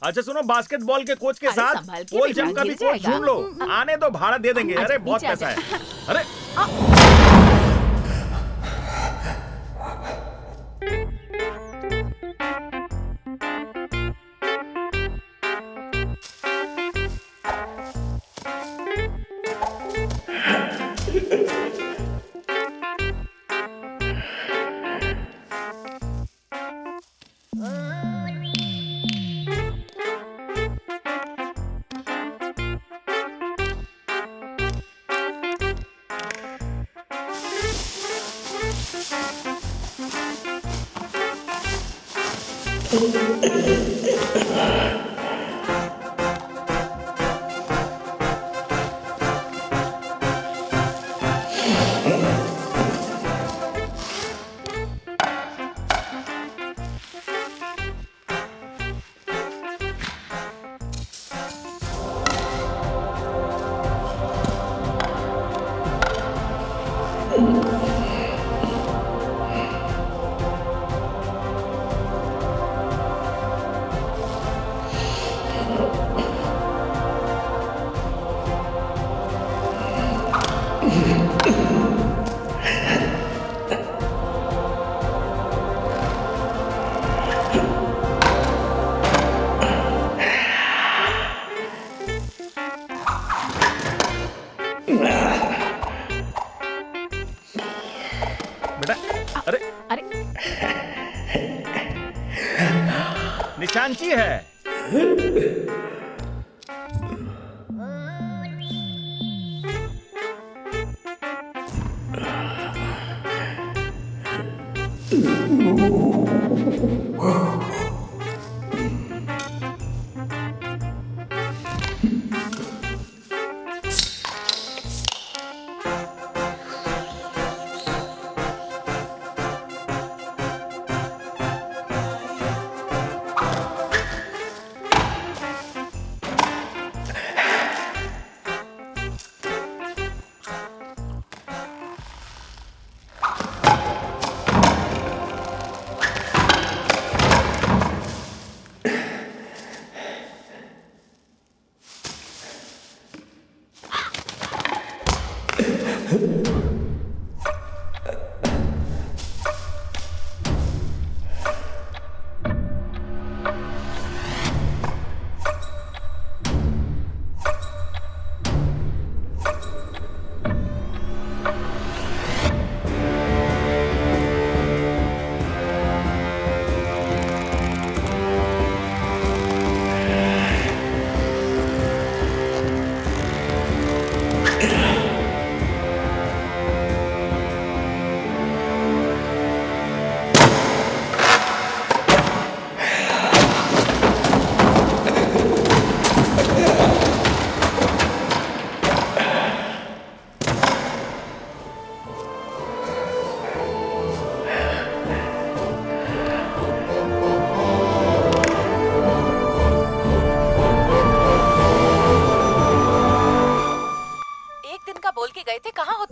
अच्छा सुनो, बास्केटबॉल के कोच के साथ पोल जिम का भी कोच ढूंढ लो। आने दो, भाड़ा दे देंगे। अरे बहुत पैसा है। अरे खजांची है।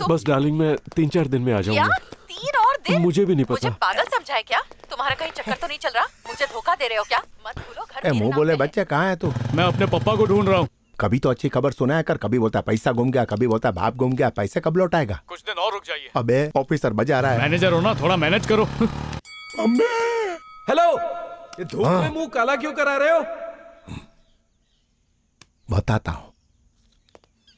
बस डार्लिंग, मैं 3-4 दिन में आ क्या जाऊंगा। 3 और दिन? मुझे भी नहीं मुझे पता। पागल समझा है क्या? तुम्हारा कहीं चक्कर तो नहीं चल रहा? मुझे धोखा दे रहे हो क्या? मत भूलो घर मेरे मुंह नाम बोले पे है। बच्चे कहाँ है तू? मैं अपने पापा को ढूंढ रहा हूँ। कभी तो अच्छी खबर सुनाया कर, कभी बोलता पैसा गुम गया, कभी बोलता बाप गुम गया। पैसे कब लौटाएगा? कुछ दिन और रुक जाइए। अबे ऑफिसर बजा रहा है। मैनेजर हो ना, थोड़ा मैनेज करो। हेलो, ये धूप में मुंह काला क्यों करा रहे हो? बताता हूँ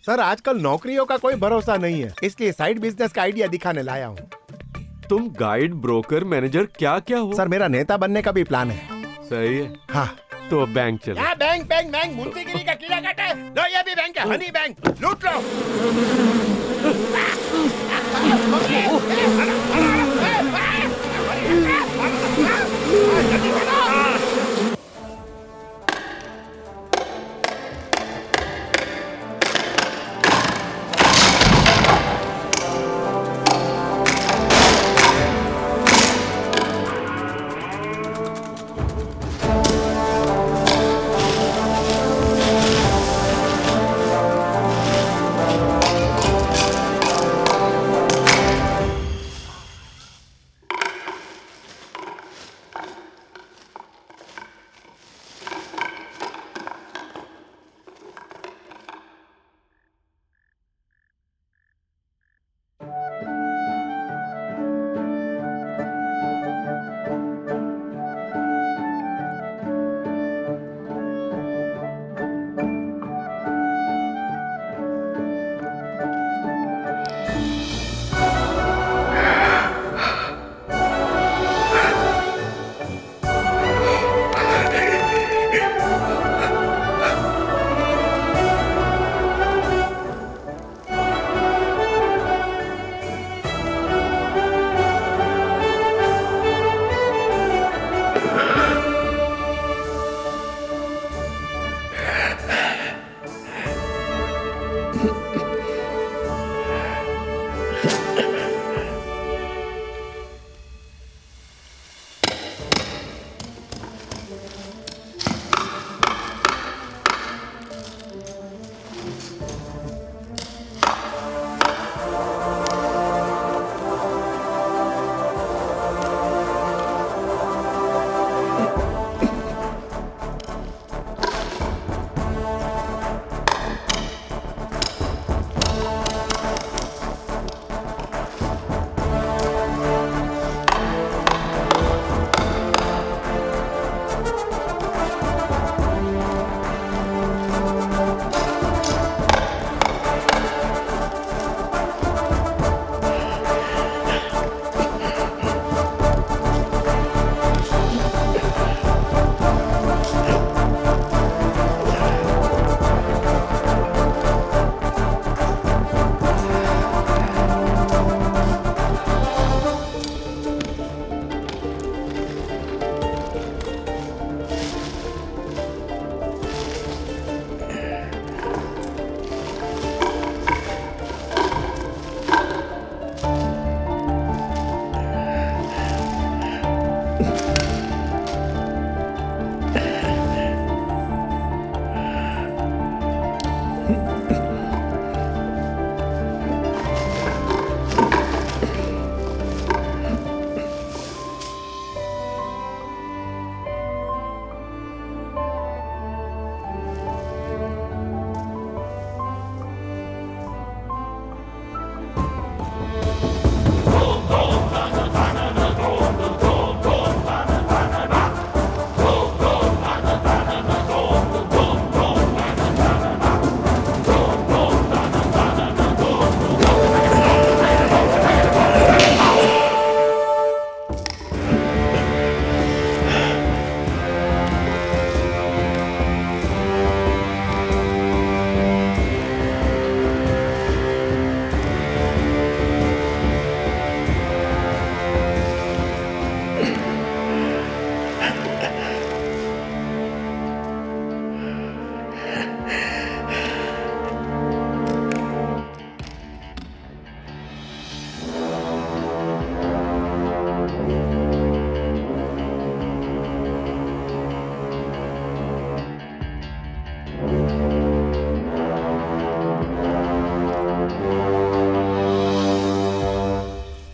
सर, आजकल नौकरियों का कोई भरोसा नहीं है, इसलिए साइड बिजनेस का आइडिया दिखाने लाया हूँ। तुम गाइड, ब्रोकर, मैनेजर क्या क्या हो? सर मेरा नेता बनने का भी प्लान है। सही है। हाँ तो अब बैंक चलो। बैंक बैंक बैंक मुंशीगिरी का कीड़ा काटा है। लो ये भी बैंक है, हनी बैंक, लूट लो।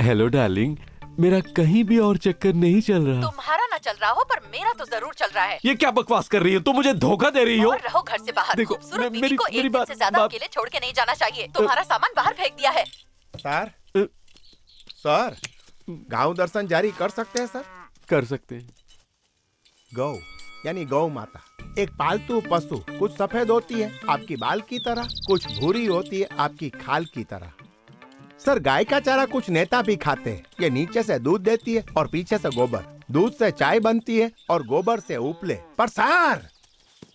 हेलो डार्लिंग, मेरा कहीं भी और चक्कर नहीं चल रहा। तुम्हारा ना चल रहा हो पर मेरा तो जरूर चल रहा है। ये क्या बकवास कर रही हो? तुम मुझे धोखा दे रही हो। और रहो घर से बाहर। देखो, खूबसूरत बीवी मेरी- को मेरी एक दिन से ज्यादा अकेले छोड़ के नहीं जाना चाहिए। तुम्हारा सामान बाहर फेंक दिया है। सर सर गांव दर्शन जारी कर सकते हैं सर? कर सकते हैं। गौ यानी गौ माता एक पालतू पशु, कुछ सफेद होती है आपकी बाल की तरह, कुछ भूरी होती है आपकी खाल की तरह। सर गाय का चारा कुछ नेता भी खाते हैं। ये नीचे से दूध देती है और पीछे से गोबर। दूध से चाय बनती है और गोबर से उपले। पर sir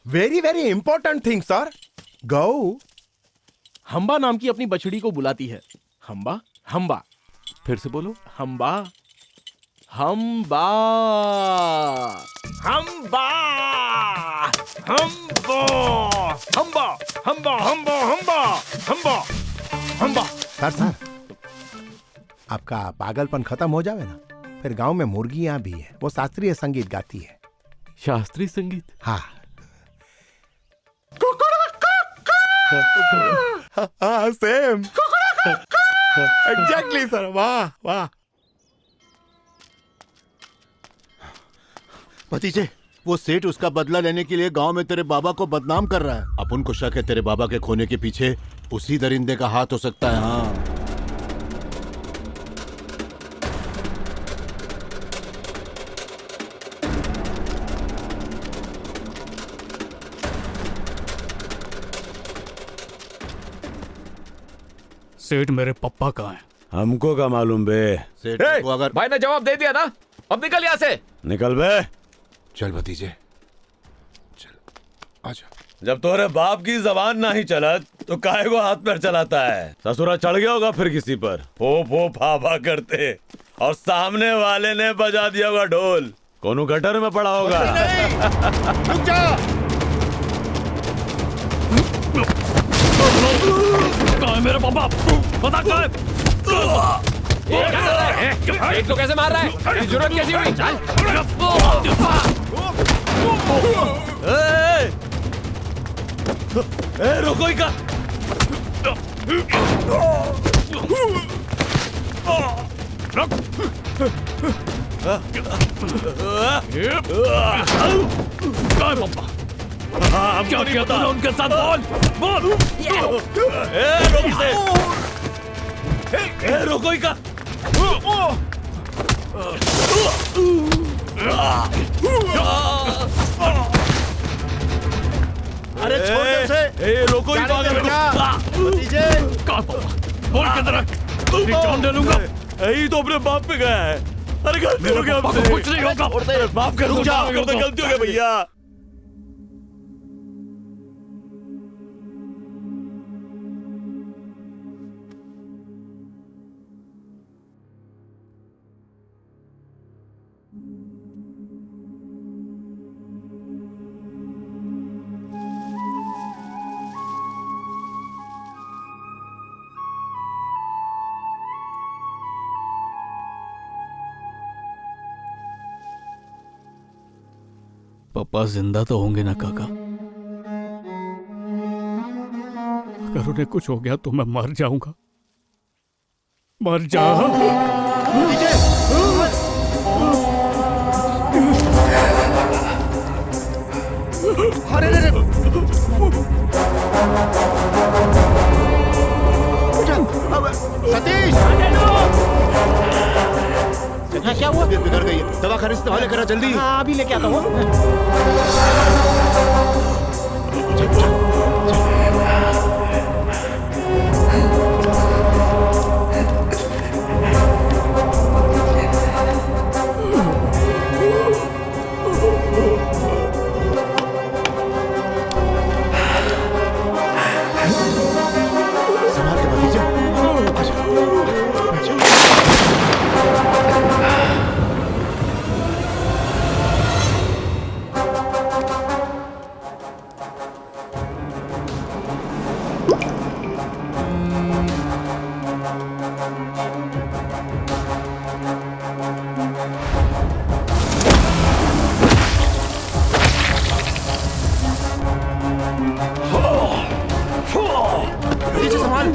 very very important thing sir, गौ हम्बा नाम की अपनी बछड़ी को बुलाती है। हम्बा हम्बा। फिर से बोलो। हम्बा हम्बा हम्बा हम्बा हम्बा हम्बा हम्बा हम्बा हम्बा हम्बा। सर आपका पागलपन खत्म हो जावे ना, फिर गांव में मुर्गियां भी है, वो शास्त्रीय संगीत गाती है। शास्त्रीय संगीत? हाँ हाँ सेम एग्जैक्टली सर। वाह वाह। भतीजे, वो सेठ उसका बदला लेने के लिए गांव में तेरे बाबा को बदनाम कर रहा है। अपन को शक है तेरे बाबा के खोने के पीछे उसी दरिंदे का हाथ हो सकता है। हाँ सेठ मेरे पप्पा कहाँ हैं? हमको का मालूम बे। सेठ ए, को अगर भाई ने जवाब दे दिया ना, अब निकल यहाँ से। निकल बे। चल भतीजे चल आजा। जब तोरे बाप की जबान ना ही चलत तो काहे को हाथ पैर चलाता है? ससुरा चढ़ गया होगा फिर किसी पर, फो फा करते, और सामने वाले ने बजा दिया होगा ढोल, कोनो गटर में पड़ा होगा। रुक जा। कहाँ है मेरा पापा? बता कहाँ है? क्या कर रहा है? एक तो कैसे मार रहा है? इसकी जरूरत कैसी हुई? चल। रुको ही का। क्या किया तूने उनके साथ? बोल बोल। रुको ही का। अरे छोड़ दे उसे। रोको ही जाने दे बेटा। भतीजे बोल किधर? जान दे लूंगा। यही तो अपने बाप पे गया है। अरे गलती हो गया हमसे। कुछ नहीं होगा। माफ कर दो, माफ कर दो, गलती हो गई भैया। पापा जिंदा तो होंगे ना काका? अगर उन्हें कुछ हो गया तो मैं मर जाऊंगा। मर जा। अरे रे रे। उठा, अब सतीश हाँ, क्या हुआ? तबीयत बिगड़ गई है, दवाखाने से दवा लेकर आ जल्दी। हाँ, अभी लेके आता हूँ। संभाल के भतीजा। भतीजा संभाल।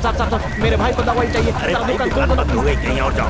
साहब, मेरे भाई को दवाई चाहिए। अरे भाई, दुकान बंद हो गई, कहीं और जाओ।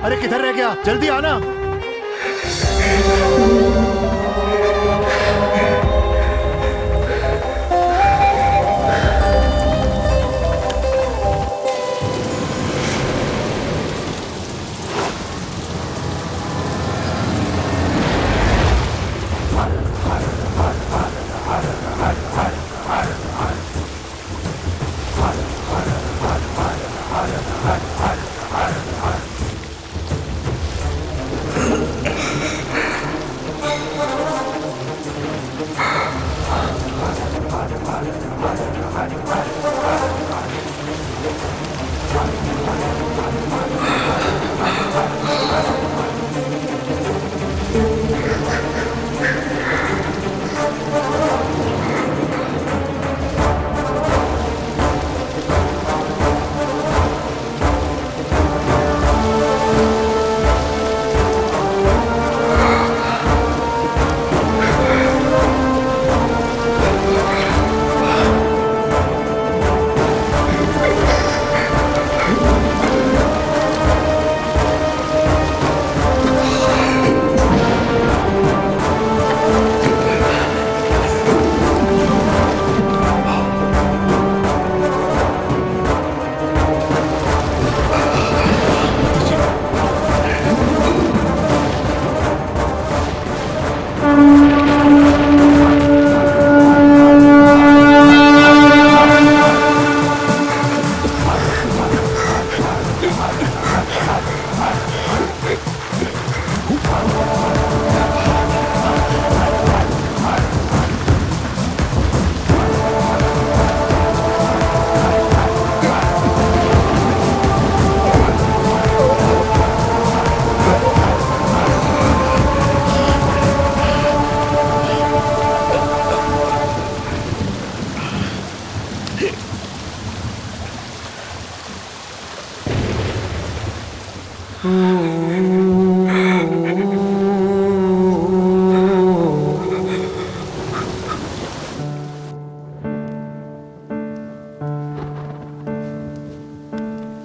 अरे किधर रह गया? जल्दी आना।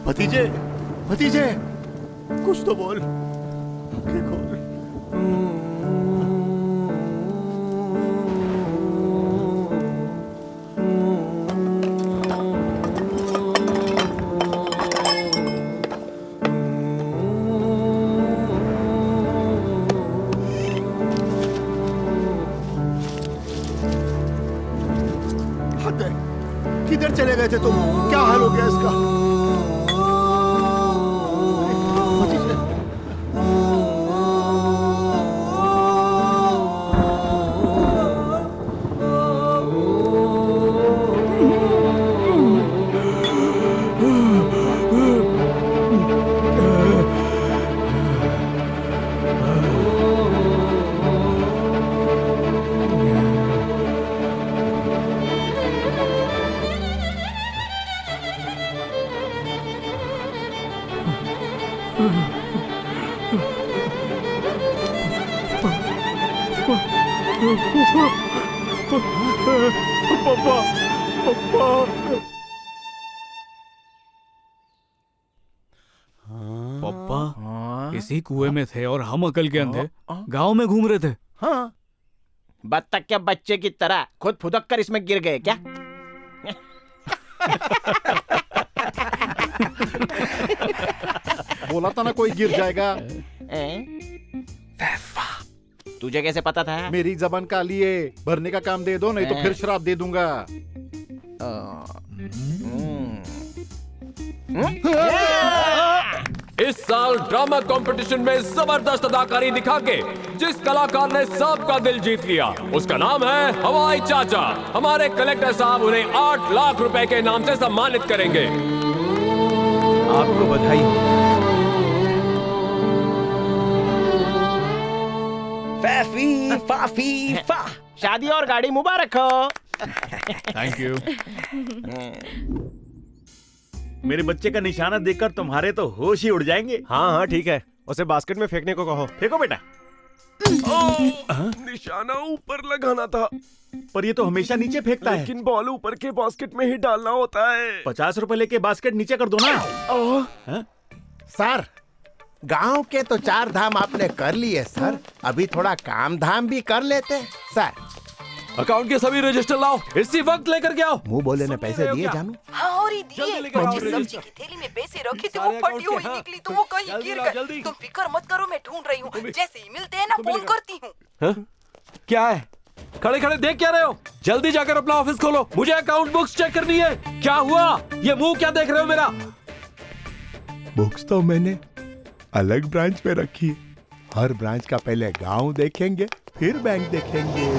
भतीजे, भतीजे, कुछ तो बोल। किधर चले गए थे तुम? क्या हाल हो गया इसका? पापा, पापा। पापा इसी कुएं में थे और हम अकल के अंधे गांव में घूम रहे थे। हाँ, बत्तख के बच्चे की तरह खुद फुदक कर इसमें गिर गए क्या? बोला था ना कोई गिर जाएगा। तुझे कैसे पता था? मेरी जबान काली है, भरने का काम दे दो, नहीं तो फिर शराब दे दूंगा। इस साल ड्रामा कंपटीशन में जबरदस्त अदाकारी दिखा के जिस कलाकार ने सबका दिल जीत लिया उसका नाम है हवाई चाचा। हमारे कलेक्टर साहब उन्हें 8 लाख रुपए के इनाम से सम्मानित करेंगे। आपको बधाई हो। फैफी फाफी फा, शादी और गाड़ी मुबारक हो। Thank you. मेरे बच्चे का निशाना देखकर तुम्हारे तो होश ही उड़ जाएंगे। हाँ हाँ ठीक है, उसे बास्केट में फेंकने को कहो। फेंको बेटा। निशाना ऊपर लगाना था, पर ये तो हमेशा नीचे फेंकता है। लेकिन बॉल ऊपर के बास्केट में ही डालना होता है। 50 रुपए लेके बास्केट नीचे कर दो ना। सर, गांव के तो 4 धाम आपने कर लिए सर, अभी थोड़ा काम धाम भी कर लेते सर। अकाउंट के सभी रजिस्टर लाओ, इसी वक्त लेकर के आओ। मुंह बोले ने पैसे दिए जानू? हाँ और ही दिए। जिस सब्जी की थैली में पैसे रखे थे वो फटी हुई निकली तो वो कहीं गिर गए। तुम फिक्र मत करो, मैं ढूंढ रही हूँ। जैसे ही मिलते हैं ना फोन करती हूँ। क्या है? खड़े खड़े देख क्या रहे हो? जल्दी जाकर अपना ऑफिस खोलो, मुझे अकाउंट बुक्स चेक करनी है। क्या हुआ? ये मुंह क्या देख रहे हो मेरा? बुक्स तो मैंने अलग ब्रांच में रखी है। हर ब्रांच का पहले गांव देखेंगे, फिर बैंक देखेंगे।